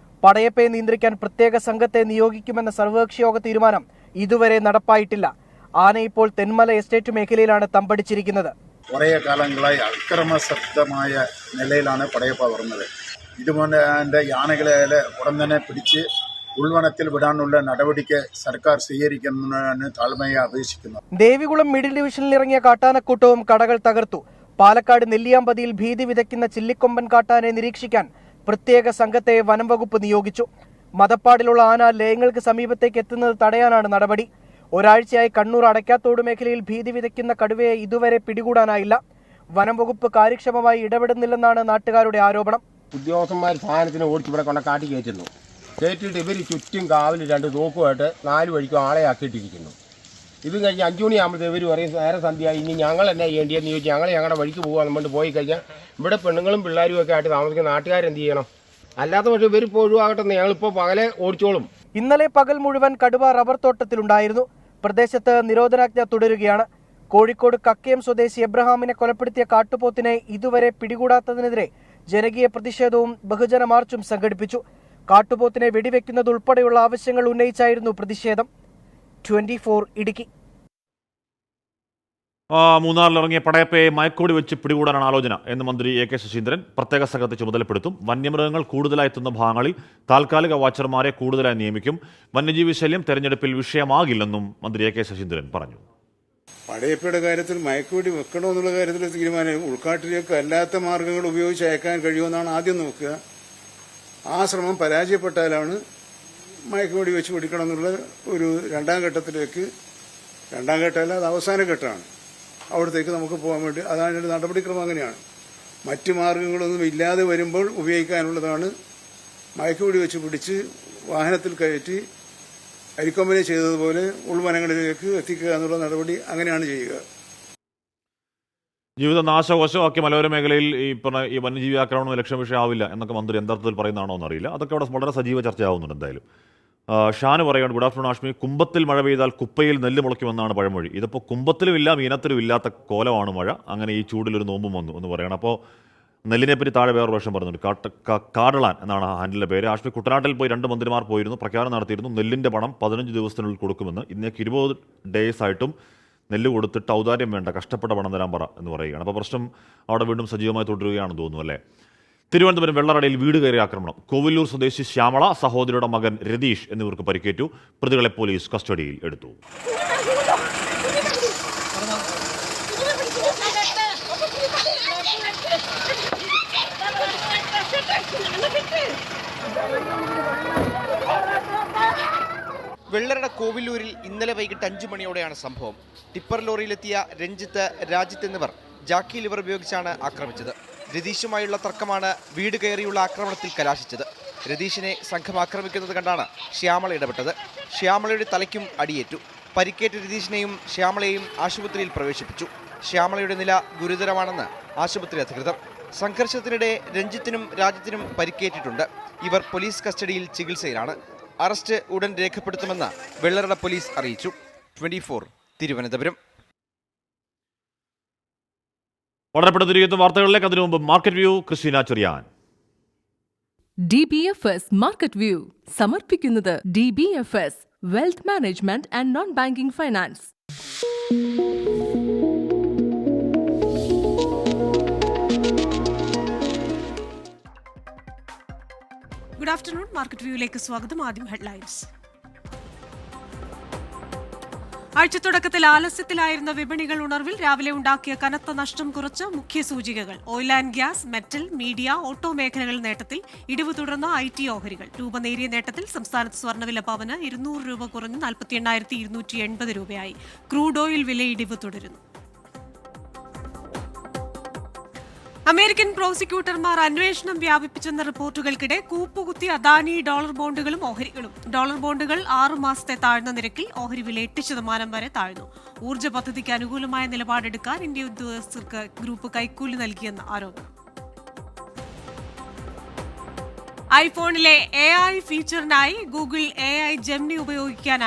പടയപ്പയെ നിയന്ത്രിക്കാൻ പ്രത്യേക സംഘത്തെ നിയോഗിക്കുമെന്ന സർവകക്ഷി യോഗ തീരുമാനം ഇതുവരെ നടപ്പായിട്ടില്ല. ആന ഇപ്പോൾ തെന്മല എസ്റ്റേറ്റ് മേഖലയിലാണ് തമ്പടിച്ചിരിക്കുന്നത്. കുറേ കാലങ്ങളായി അക്രമശക്തമായ നിലയിലാണ് പടയപ്പ വരുന്നത്. ഇതുപോലെ യാനകളെ ഉടൻ തന്നെ പിടിച്ച് ഉൾവനത്തിൽ വിടാനുള്ള നടപടിക്ക് സർക്കാർ സ്വീകരിക്കുന്നതിന് താഴ്മയെ അപേക്ഷിക്കുന്നു. ദേവികുളം മിഡിൽ ഡിവിഷനിൽ ഇറങ്ങിയ കാട്ടാനക്കൂട്ടവും കടകൾ തകർത്തു. പാലക്കാട് നെല്ലിയാമ്പതിയിൽ ഭീതി വിതയ്ക്കുന്ന ചില്ലിക്കൊമ്പൻ കാട്ടാനെ നിരീക്ഷിക്കാൻ പ്രത്യേക സംഘത്തെ വനം വകുപ്പ് നിയോഗിച്ചു. മതപ്പാടിലുള്ള ആന ലയങ്ങൾക്ക് സമീപത്തേക്ക് എത്തുന്നത് തടയാനാണ് നടപടി. ഒരാഴ്ചയായി കണ്ണൂർ അടയ്ക്കാത്തോട് മേഖലയിൽ ഭീതി വിതയ്ക്കുന്ന കടുവയെ ഇതുവരെ പിടികൂടാനായില്ല. വനം വകുപ്പ് കാര്യക്ഷമമായി ഇടപെടുന്നില്ലെന്നാണ് നാട്ടുകാരുടെ ആരോപണം. ഉദ്യോഗസ്ഥന്മാർ സാധനത്തിന് ഓടിച്ച് ഇവിടെ കൊണ്ട് കാട്ടി കയറ്റുന്നു. കയറ്റിയിട്ട് ഇവർ ചുറ്റും കാവൽ 2 തോക്കുമായിട്ട് 4 വഴിക്കും ആളെ ആക്കിയിട്ടിരിക്കുന്നു. ഇത് കഴിഞ്ഞ് 5 മണിയാകുമ്പോഴത്തെ ഇവർ പറയും നേരെ സന്ധ്യയായി, ഇനി ഞങ്ങൾ എന്നാ ചെയ്യേണ്ടിയെന്ന് ചോദിച്ചാൽ ഞങ്ങൾ ഞങ്ങളുടെ വഴിക്ക് പോകാൻ വേണ്ടി പോയി കഴിഞ്ഞാൽ ഇവിടെ പെണ്ണുങ്ങളും പിള്ളേരും ഒക്കെ ആയിട്ട് താമസിക്കുന്ന നാട്ടുകാരെന്ത് ചെയ്യണം? അല്ലാത്ത പക്ഷേ ഇവരിപ്പോൾ ഒഴിവാകട്ടെ, ഞങ്ങളിപ്പോൾ പകലെ ഓടിച്ചോളും. ഇന്നലെ പകൽ മുഴുവൻ കടുവ റബ്ബർ തോട്ടത്തിലുണ്ടായിരുന്നു. പ്രദേശത്ത് നിരോധനാജ്ഞ തുടരുകയാണ്. കോഴിക്കോട് കക്കയം സ്വദേശി എബ്രഹാമിനെ കൊലപ്പെടുത്തിയ കാട്ടുപോത്തിനെ ഇതുവരെ പിടികൂടാത്തതിനെതിരെ ജനകീയ പ്രതിഷേധവും ബഹുജന മാർച്ചും സംഘടിപ്പിച്ചു. കാട്ടുപോത്തിനെ വെടിവെക്കുന്നതുൾപ്പെടെയുള്ള ആവശ്യങ്ങൾ ഉന്നയിച്ചായിരുന്നു പ്രതിഷേധം. 24 ഇടുക്കി. മൂന്നാറിലിറങ്ങിയ പടയപ്പയെ മയക്കോടി വെച്ച് പിടികൂടാനാണ് ആലോചന എന്ന് മന്ത്രി AK ശശീന്ദ്രൻ പ്രത്യേക സംഘത്തെ ചുമതലപ്പെടുത്തും. വന്യമൃഗങ്ങൾ കൂടുതലായി എത്തുന്ന ഭാഗങ്ങളിൽ താൽക്കാലിക വാച്ചർമാരെ കൂടുതലായി നിയമിക്കും. വന്യജീവി ശല്യം തെരഞ്ഞെടുപ്പിൽ വിഷയമാകില്ലെന്നും മന്ത്രി AK ശശീന്ദ്രൻ പറഞ്ഞു. പടയപ്പയുടെ കാര്യത്തിൽ മയക്കുവെടി വെക്കണോ എന്നുള്ള കാര്യത്തിൽ തീരുമാനം ഉൾക്കാട്ടിലേക്ക് അല്ലാത്ത മാർഗങ്ങൾ ഉപയോഗിച്ച് അയക്കാൻ കഴിയുമെന്നാണ് ആദ്യം നോക്കുക. ആ ശ്രമം പരാജയപ്പെട്ടാലാണ് മയക്കുവെടി വെച്ച് പിടിക്കണം എന്നുള്ള ഒരു രണ്ടാം ഘട്ടത്തിലേക്ക്, രണ്ടാം ഘട്ടമല്ല അത് അവസാന ഘട്ടമാണ്, അവിടത്തേക്ക് നമുക്ക് പോകാൻ വേണ്ടി അതാണ് നടപടിക്രമം. അങ്ങനെയാണ്. മറ്റ് മാർഗങ്ങളൊന്നും ഇല്ലാതെ വരുമ്പോൾ ഉപയോഗിക്കാനുള്ളതാണ് മയക്കുവെടി വെച്ച് പിടിച്ച് വാഹനത്തിൽ കയറ്റി അരിക്കൊമ്പനെ ചെയ്തതുപോലെ ഉൾവനങ്ങളിലേക്ക് എത്തിക്കുക എന്നുള്ള നടപടി അങ്ങനെയാണ് ചെയ്യുക. ജീവിത നാശകോശമാക്കിയ മലയോര മേഖലയിൽ ഈ വന്യജീവി ആക്രമണം ലക്ഷ്യം വിഷയമാവില്ല എന്നൊക്കെ മന്ത്രി എന്തർത്ഥത്തിൽ പറയുന്നതാണോ എന്നറിയില്ല. അതൊക്കെ അവിടെ വളരെ സജീവ ചർച്ചയാവുന്നുണ്ട്. എന്തായാലും ഷാന് പറയുകയാണ്, ഗുഡ് ആഫ്റ്റർനൂൺ ആഷ്മി. കുമ്പത്തിൽ മഴ പെയ്താൽ കുപ്പയിൽ നെല്ല് മുളയ്ക്കുമെന്നാണ് പഴമൊഴി. ഇതിപ്പോൾ കുമ്പത്തിലും ഇല്ല മീനത്തിലും ഇല്ലാത്ത കോലമാണ് മഴ. അങ്ങനെ ഈ ചൂടിലൊരു നോമ്പും വന്നു എന്ന് പറയണം. അപ്പോൾ നെല്ലിനെപ്പറ്റി താഴെ വേറൊരു വർഷം പറയുന്നുണ്ട്. കാടളാൻ എന്നാണ് ഹാൻഡിലിൻ്റെ പേര്. ആഷ്മി, കുട്ടനാട്ടിൽ പോയി 2 മന്ത്രിമാർ പോയിരുന്നു, പ്രഖ്യാപനം നടത്തിയിരുന്നു. നെല്ലിൻ്റെ പണം 15 ദിവസത്തിനുള്ളിൽ കൊടുക്കുമെന്ന്. ഇന്നേക്ക് 20 ഡേയ്സ് ആയിട്ടും നെല്ല് കൊടുത്തിട്ട് ഔദാര്യം വേണ്ട, കഷ്ടപ്പെട്ട പണം തരാൻ പറ എന്ന് പറയുകയാണ്. അപ്പോൾ പ്രശ്നം അവിടെ വീണ്ടും സജീവമായി തുടരുകയാണെന്ന് തോന്നുന്നു അല്ലേ? തിരുവനന്തപുരം വെള്ളറടയിൽ വീട് കയറിയ ആക്രമണം. കോവിലൂർ സ്വദേശി ശ്യാമള, സഹോദരിയുടെ മകൻ രതീഷ് എന്നിവർക്ക് പരിക്കേറ്റു. പ്രതികളെ പോലീസ് കസ്റ്റഡിയിൽ എടുത്തു. വെള്ളറട കോവിലൂരിൽ ഇന്നലെ വൈകിട്ട് 5 മണിയോടെയാണ് സംഭവം. ടിപ്പർ ലോറിയിലെത്തിയ രഞ്ജിത്ത്, രാജിത്ത് എന്നിവർ ജാക്കി ലിവർ ഉപയോഗിച്ചാണ് ആക്രമിച്ചത്. രതീഷുമായുള്ള തർക്കമാണ് വീട് കയറിയുള്ള ആക്രമണത്തിൽ കലാശിച്ചത്. രതീഷിനെ സംഘം ആക്രമിക്കുന്നത് കണ്ടാണ് ശ്യാമള ഇടപെട്ടത്. ശ്യാമളയുടെ തലയ്ക്കും അടിയേറ്റു. പരിക്കേറ്റ രതീഷിനെയും ശ്യാമളയെയും ആശുപത്രിയിൽ പ്രവേശിപ്പിച്ചു. ശ്യാമളയുടെ നില ഗുരുതരമാണെന്ന് ആശുപത്രി അധികൃതർ. സംഘർഷത്തിനിടെ രഞ്ജിത്തിനും രാജിത്തിനും പരിക്കേറ്റിട്ടുണ്ട്. ഇവർ പോലീസ് കസ്റ്റഡിയിൽ ചികിത്സയിലാണ്. അറസ്റ്റ് ഉടൻ രേഖപ്പെടുത്തുമെന്ന് വെള്ളറട പോലീസ് അറിയിച്ചു. 24 തിരുവനന്തപുരം. വളരെ പെട്ടെന്ന് വാർത്തകളിലേക്ക്. അതിനു മുമ്പ് market view, Christina Cherian. DBFS market view സമർപ്പിക്കുന്നത് DBFS wealth management and non banking finance. Good afternoon. Market വ്യൂയിലേക്ക് സ്വാഗതം. ആദ്യം ഹെഡ്ലൈൻസ്. ആഴ്ചത്തുടക്കത്തിൽ ആലസ്യത്തിലായിരുന്ന വിപണികൾ ഉണർവിൽ. രാവിലെ ഉണ്ടാക്കിയ കനത്ത നഷ്ടം കുറച്ച് മുഖ്യ സൂചികകൾ. Oil and gas, metal, media, auto മേഖലകൾ നേട്ടത്തിൽ. ഇടിവ് തുടർന്ന IT ഓഹരികൾ. രൂപ നേരിയ നേട്ടത്തിൽ. സംസ്ഥാനത്ത് സ്വർണ്ണവില പവന് 200 രൂപ കുറഞ്ഞ് 48,280 രൂപയായി. ക്രൂഡ് ഓയിൽ വില ഇടിവ് തുടരുന്നു. അമേരിക്കൻ പ്രോസിക്യൂട്ടർമാർ അന്വേഷണം വ്യാപിപ്പിച്ചെന്ന റിപ്പോർട്ടുകൾക്കിടെ കൂപ്പുകുത്തി അദാനി ഡോളർ ബോണ്ടുകളും ഓഹരികളും. ഡോളർ ബോണ്ടുകൾ 6 മാസത്തെ താഴ്ന്ന നിരക്കിൽ. ഓഹരി വില 8% വരെ താഴ്ന്നു. ഊർജ്ജ പദ്ധതിക്ക് അനുകൂലമായ നിലപാടെടുക്കാൻ ഇന്ത്യൻ ഉദ്യോഗസ്ഥർക്ക് ഗ്രൂപ്പ് കൈക്കൂലി നൽകിയെന്ന ആരോപണം. ഐഫോണിലെ AI ഫീച്ചറിനായി ഗൂഗിൾ AI ജെമിനി ഉപയോഗിക്കാൻ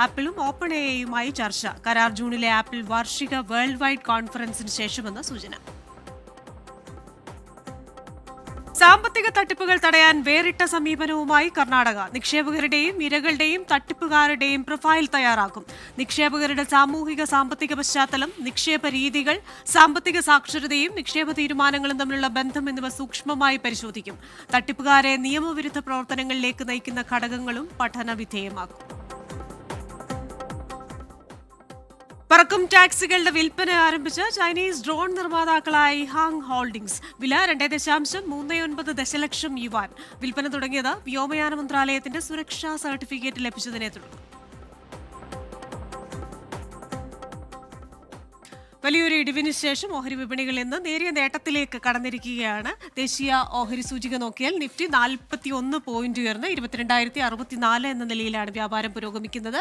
ആപ്പിളും ഓപ്പൺ AIയുമായി ചർച്ച. കരാർ ജൂണിലെ ആപ്പിൾ വാർഷിക വേൾഡ് വൈഡ് കോൺഫറൻസിന് ശേഷമെന്ന സൂചന. സാമ്പത്തിക തട്ടിപ്പുകൾ തടയാൻ വേറിട്ട സമീപനവുമായി കർണാടക. നിക്ഷേപകരുടെയും ഇരകളുടെയും തട്ടിപ്പുകാരുടെയും പ്രൊഫൈൽ തയ്യാറാക്കും. നിക്ഷേപകരുടെ സാമൂഹിക സാമ്പത്തിക പശ്ചാത്തലം, നിക്ഷേപ രീതികൾ, സാമ്പത്തിക സാക്ഷരതയും നിക്ഷേപ തീരുമാനങ്ങളും തമ്മിലുള്ള ബന്ധം എന്നിവ സൂക്ഷ്മമായി പരിശോധിക്കും. തട്ടിപ്പുകാരെ നിയമവിരുദ്ധ പ്രവർത്തനങ്ങളിലേക്ക് നയിക്കുന്ന ഘടകങ്ങളും പഠന വിധേയമാക്കും. പറക്കും ടാക്സികളുടെ വിൽപ്പന ആരംഭിച്ച ചൈനീസ് ഡ്രോൺ നിർമ്മാതാക്കളായ ഹാങ് ഹോൾഡിംഗ്സ്. വില 2.39 ദശലക്ഷം യുവാൻ. വിൽപ്പന തുടങ്ങിയത് വ്യോമയാന മന്ത്രാലയത്തിന്റെ സുരക്ഷാ സർട്ടിഫിക്കറ്റ് ലഭിച്ചതിനെ തുടർന്ന്. വലിയൊരു ഇടിവിന് ശേഷം ഓഹരി വിപണികളിൽ നിന്ന് നേരിയ നേട്ടത്തിലേക്ക് കടന്നിരിക്കുകയാണ്. ദേശീയ ഓഹരി സൂചിക നോക്കിയാൽ നിഫ്റ്റി 41 പോയിന്റ് ഉയർന്ന് 22,064 എന്ന നിലയിലാണ് വ്യാപാരം പുരോഗമിക്കുന്നത്.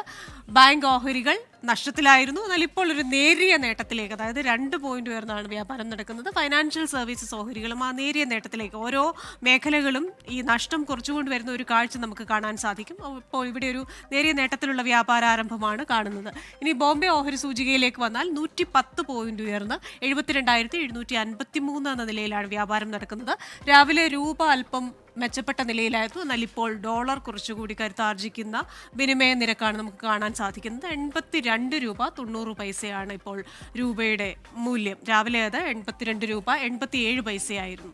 ബാങ്ക് ഓഹരികൾ നഷ്ടത്തിലായിരുന്നു, എന്നാൽ ഇപ്പോൾ ഒരു നേരിയ നേട്ടത്തിലേക്ക്, അതായത് 2 പോയിന്റ് ഉയർന്നാണ് വ്യാപാരം നടക്കുന്നത്. ഫൈനാൻഷ്യൽ സർവീസസ് ഓഹരികളും ആ നേരിയ നേട്ടത്തിലേക്ക്, ഓരോ മേഖലകളും ഈ നഷ്ടം കുറച്ചുകൊണ്ട് വരുന്ന ഒരു കാഴ്ച നമുക്ക് കാണാൻ സാധിക്കും. അപ്പോൾ ഇവിടെ ഒരു നേരിയ നേട്ടത്തിലുള്ള വ്യാപാരാരംഭമാണ് കാണുന്നത്. ഇനി ബോംബെ ഓഹരി സൂചികയിലേക്ക് വന്നാൽ 110 പോയിന്റ് ഉയർന്ന് 72,753 എന്ന നിലയിലാണ് വ്യാപാരം നടക്കുന്നത്. രാവിലെ രൂപ അല്പം മെച്ചപ്പെട്ട നിലയിലായിരുന്നു, എന്നാൽ ഇപ്പോൾ ഡോളർ കുറച്ചുകൂടി കരുത്താർജിക്കുന്ന വിനിമയ നിരക്കാണ് നമുക്ക് കാണാൻ സാധിക്കുന്നത്. 82 രൂപ 90 പൈസയാണ് ഇപ്പോൾ രൂപയുടെ മൂല്യം. രാവിലെ അത് 82 രൂപ 87 പൈസയായിരുന്നു.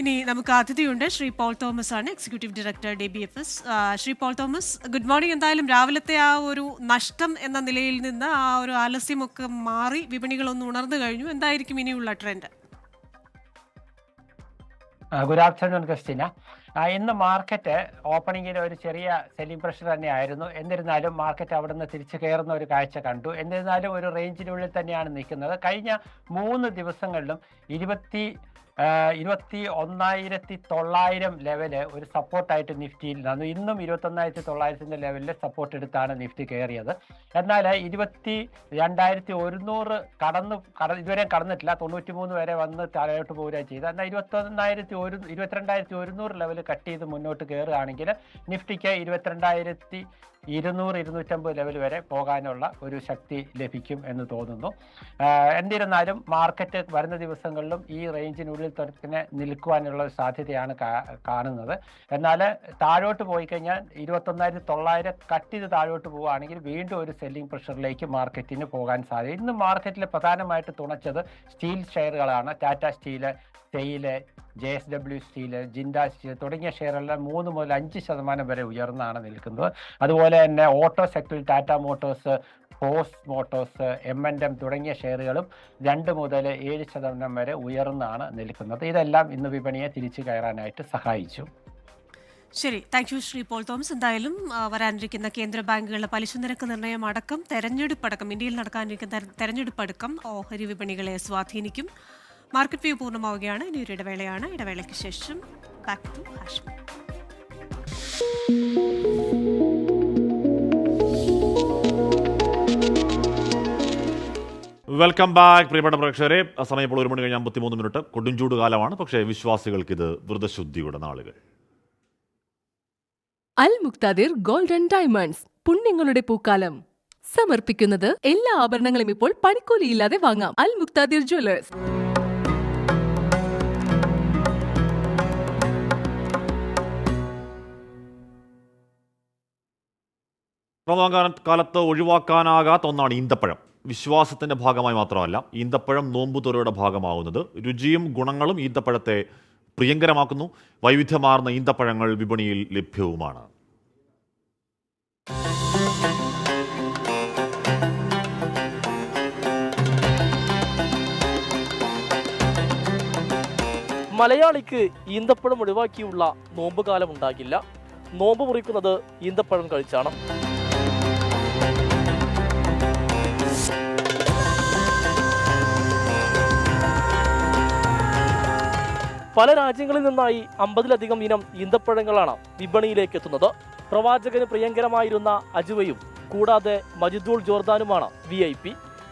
ഇനി നമുക്ക് അതിഥിയുണ്ട്. ശ്രീ പോൾ തോമസ് ആണ്, executive director DBFS. Shri Paul Thomas, good morning. എന്തായാലും രാവിലത്തെ ആ ഒരു നഷ്ടം എന്ന നിലയിൽ നിന്ന് ആ ഒരു ആലസ്യമൊക്കെ മാറി വിപണികളൊന്ന് ഉണർന്നു കഴിഞ്ഞു. എന്തായിരിക്കും ഇനിയുള്ള ട്രെൻഡ്? Good afternoon Christina. ഇന്ന് മാർക്കറ്റ് ഓപ്പണിങ്ങിൽ ഒരു ചെറിയ സെല്ലിംഗ് പ്രഷർ തന്നെയായിരുന്നു. എന്നിരുന്നാലും മാർക്കറ്റ് അവിടെ നിന്ന് തിരിച്ചു കയറുന്ന ഒരു കാഴ്ച കണ്ടു. എന്നിരുന്നാലും ഒരു റേഞ്ചിനുള്ളിൽ തന്നെയാണ് നിൽക്കുന്നത്. കഴിഞ്ഞ 3 ദിവസങ്ങളിലും 21,900 ലെവല് ഒരു സപ്പോർട്ടായിട്ട് നിഫ്റ്റിയിൽ നിന്നു. ഇന്നും 21,900 ലെവലിൽ സപ്പോർട്ട് എടുത്താണ് നിഫ്റ്റി കയറിയത്. എന്നാൽ 22,100 ഇതുവരെ കടന്നിട്ടില്ല. 93 വരെ വന്ന് താഴോട്ട് പോവുകയാണ് ചെയ്തത്. എന്നാൽ 22,100 ലെവൽ കട്ട് ചെയ്ത് മുന്നോട്ട് കയറുകയാണെങ്കിൽ നിഫ്റ്റിക്ക് 22,200-250 ലെവൽ വരെ പോകാനുള്ള ഒരു ശക്തി ലഭിക്കും എന്ന് തോന്നുന്നു. എന്നിരുന്നാലും മാർക്കറ്റ് വരുന്ന ദിവസങ്ങളിലും ഈ റേഞ്ചിനുള്ളിൽ തന്നെ നിൽക്കുവാനുള്ള സാധ്യതയാണ് കാണുന്നത്. എന്നാൽ താഴോട്ട് പോയി കഴിഞ്ഞാൽ 21,900 കട്ട് ചെയ്ത് താഴോട്ട് പോവുകയാണെങ്കിൽ വീണ്ടും ഒരു സെല്ലിംഗ് പ്രഷറിലേക്ക് മാർക്കറ്റിന് പോകാൻ സാധ്യത. ഇന്ന് മാർക്കറ്റിൽ പ്രധാനമായിട്ട് തുണച്ചത് സ്റ്റീൽ ഷെയറുകളാണ്. Tata steel, SAIL, JSW steel, Jindal steel തുടങ്ങിയ ഷെയറെല്ലാം 3 മുതൽ 5% വരെ ഉയർന്നാണ് നിൽക്കുന്നത്. അതുപോലെ തന്നെ ഓട്ടോ സെക്ടറിൽ Tata Motors, force Motors, M&M തുടങ്ങിയ ഷെയറുകളും 2 മുതൽ 7% വരെ ഉയർന്നാണ് നിൽക്കുന്നത്. ഇതെല്ലാം ഇന്ന് വിപണിയെ തിരിച്ചു കയറാനായിട്ട് സഹായിച്ചു. ശരി, താങ്ക് യു ശ്രീ പോൾ തോമസ്. എന്തായാലും വരാനിരിക്കുന്ന കേന്ദ്ര ബാങ്കുകളുടെ പലിശ നിരക്ക് നിർണ്ണയം അടക്കം ഇന്ത്യയിൽ നടക്കാനിരിക്കുന്ന തെരഞ്ഞെടുപ്പ് അടക്കം ഓഹരി വിപണികളെ സ്വാധീനിക്കും. മാർക്കറ്റ് വ്യൂ പൂർണ്ണമാവുകയാണ്. ഇനി ഒരു ഇടവേളയാണ്. ഇടവേളയ്ക്ക് ശേഷം back to Hashmi. Welcome back പ്രിയപ്പെട്ട പ്രേക്ഷകരെ. സമയം ഇപ്പോൾ 1:53. കൊടുംചൂട് കാലമാണ്, പക്ഷേ വിശ്വാസികൾക്ക് ഇത് വ്രതശുദ്ധിയുടെ നാളുകൾ. അൽ മുക്താദിർ ഗോൾഡ് ആൻഡ് ഡയമണ്ട്സ് പുണ്യങ്ങളുടെ പൂക്കാലം സമർപ്പിക്കുന്നത് എല്ലാ ആഭരണങ്ങളും ഇപ്പോൾ പണിക്കൂലിയില്ലാതെ വാങ്ങാം. അൽ മുക്താദിർ ജ്വല്ലേഴ്സ്. റമദാൻ കാലത്ത് ഒഴിവാക്കാനാകാത്ത ഒന്നാണ് ഈന്തപ്പഴം. വിശ്വാസത്തിൻ്റെ ഭാഗമായി മാത്രമല്ല, ഈന്തപ്പഴം നോമ്പുതുറയുടെ ഭാഗമാവുന്നത്. രുചിയും ഗുണങ്ങളും ഈന്തപ്പഴത്തെ പ്രിയങ്കരമാക്കുന്നു. വൈവിധ്യമാർന്ന ഈന്തപ്പഴങ്ങൾ വിപണിയിൽ ലഭ്യവുമാണ്. മലയാളിക്ക് ഈന്തപ്പഴം ഒഴിവാക്കിയുള്ള നോമ്പുകാലം ഉണ്ടാകില്ല. നോമ്പ് മുറിക്കുന്നത് ഈന്തപ്പഴം കഴിച്ചാണ്. പല രാജ്യങ്ങളിൽ നിന്നായി 50-ലധികം ഇനം ഈന്തപ്പഴങ്ങളാണ് വിപണിയിലേക്ക് എത്തുന്നത്. പ്രവാചകന് പ്രിയങ്കരമായിരുന്ന അജുവയും കൂടാതെ മജിദൂൾ ജോർദാനുമാണ് VIP.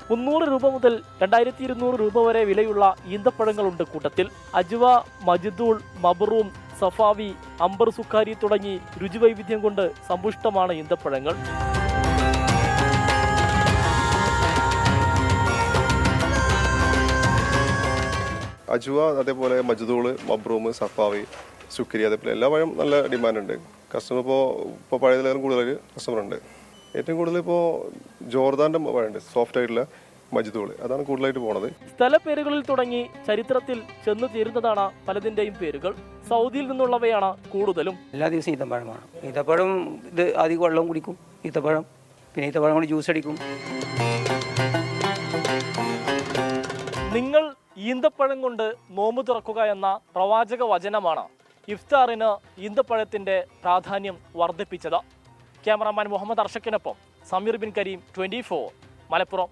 300 രൂപ മുതൽ 2200 രൂപ വരെ വിലയുള്ള ഈന്തപ്പഴങ്ങളുണ്ട് കൂട്ടത്തിൽ. അജുവ, മജിദൂൾ, മബ്റൂം, സഫാവി, അംബർ സുക്കാരി തുടങ്ങി രുചിവൈവിധ്യം കൊണ്ട് സമ്പുഷ്ടമാണ് ഈന്തപ്പഴങ്ങൾ. അജുവ, അതേപോലെ മജ്ദൂള്, മബ്രൂം, സഫാവി, സുക്രി, അതേപോലെ എല്ലാ പഴം നല്ല ഡിമാൻഡുണ്ട്. കസ്റ്റമർ ഇപ്പോൾ പഴയതിലേറെ കൂടുതൽ കസ്റ്റമർ ഉണ്ട്. ഏറ്റവും കൂടുതൽ ഇപ്പോൾ ജോർദാൻ്റെ പഴമുണ്ട്, സോഫ്റ്റ് ആയിട്ടുള്ള മജ്ദൂള്, അതാണ് കൂടുതലായിട്ട് പോണത്. സ്ഥലപ്പേരുകളിൽ തുടങ്ങി ചരിത്രത്തിൽ ചെന്നു ചേരുന്നതാണ് പലതിൻ്റെയും പേരുകൾ. സൗദിയിൽ നിന്നുള്ളവയാണ് കൂടുതലും. എല്ലാ ദിവസവും ഈത്തപ്പഴമാണ്. ഈത്തപ്പഴം ഇത് അധികം വെള്ളം കുടിക്കും. ഈത്തപ്പഴം പിന്നെ ഈത്തപ്പഴം കൊണ്ട് ജ്യൂസ് അടിക്കും. നിങ്ങൾ ഈന്തപ്പഴം കൊണ്ട് നോമ്പ് തുറക്കുക എന്ന പ്രവാചക വചനമാണ് ഇഫ്താറിന് ഈന്തപ്പഴത്തിന്റെ പ്രാധാന്യം വർദ്ധിപ്പിച്ചത്. ക്യാമറാമാൻ മുഹമ്മദ് അർഷക്കിനൊപ്പം സമീർ ബിൻ കരീം, 24 മലപ്പുറം.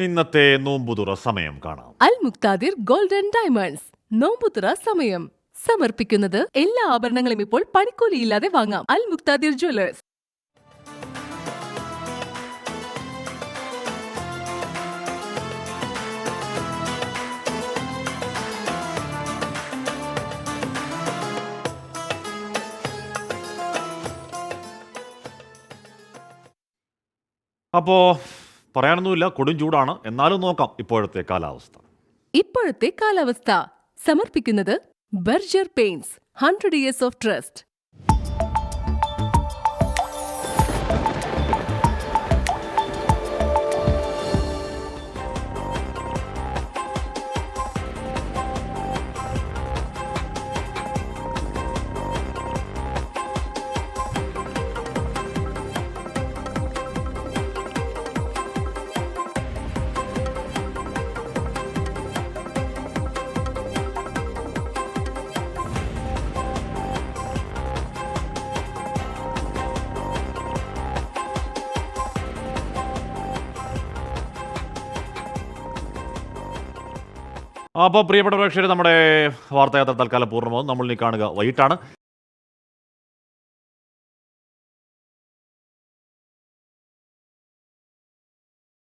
ഇന്നത്തെ നോമ്പുതുറ സമയം കാണാം. അൽ മുക്താദിർ ഗോൾഡൻ ഡയമണ്ട്സ് നോമ്പുതുറ സമയം സമർപ്പിക്കുന്നത് എല്ലാ ആഭരണങ്ങളും ഇപ്പോൾ പണിക്കൂലിയില്ലാതെ വാങ്ങാം. അൽ മുക്താദിർ ജ്വല്ലേഴ്സ്. അപ്പോൾ പറയാനൊന്നുമില്ല, കൊടും ചൂടാണ്. എന്നാലും നോക്കാം ഇപ്പോഴത്തെ കാലാവസ്ഥ. ഇപ്പോഴത്തെ കാലാവസ്ഥ സമർപ്പിക്കുന്നത് Berger paints 100 years of trust. അപ്പോൾ പ്രിയപ്പെട്ട പ്രേക്ഷകർ, നമ്മുടെ വാർത്തായാത്ര തൽക്കാലം പൂർണ്ണമാകും. നമ്മൾ ഇനി കാണുക വൈകിട്ടാണ്.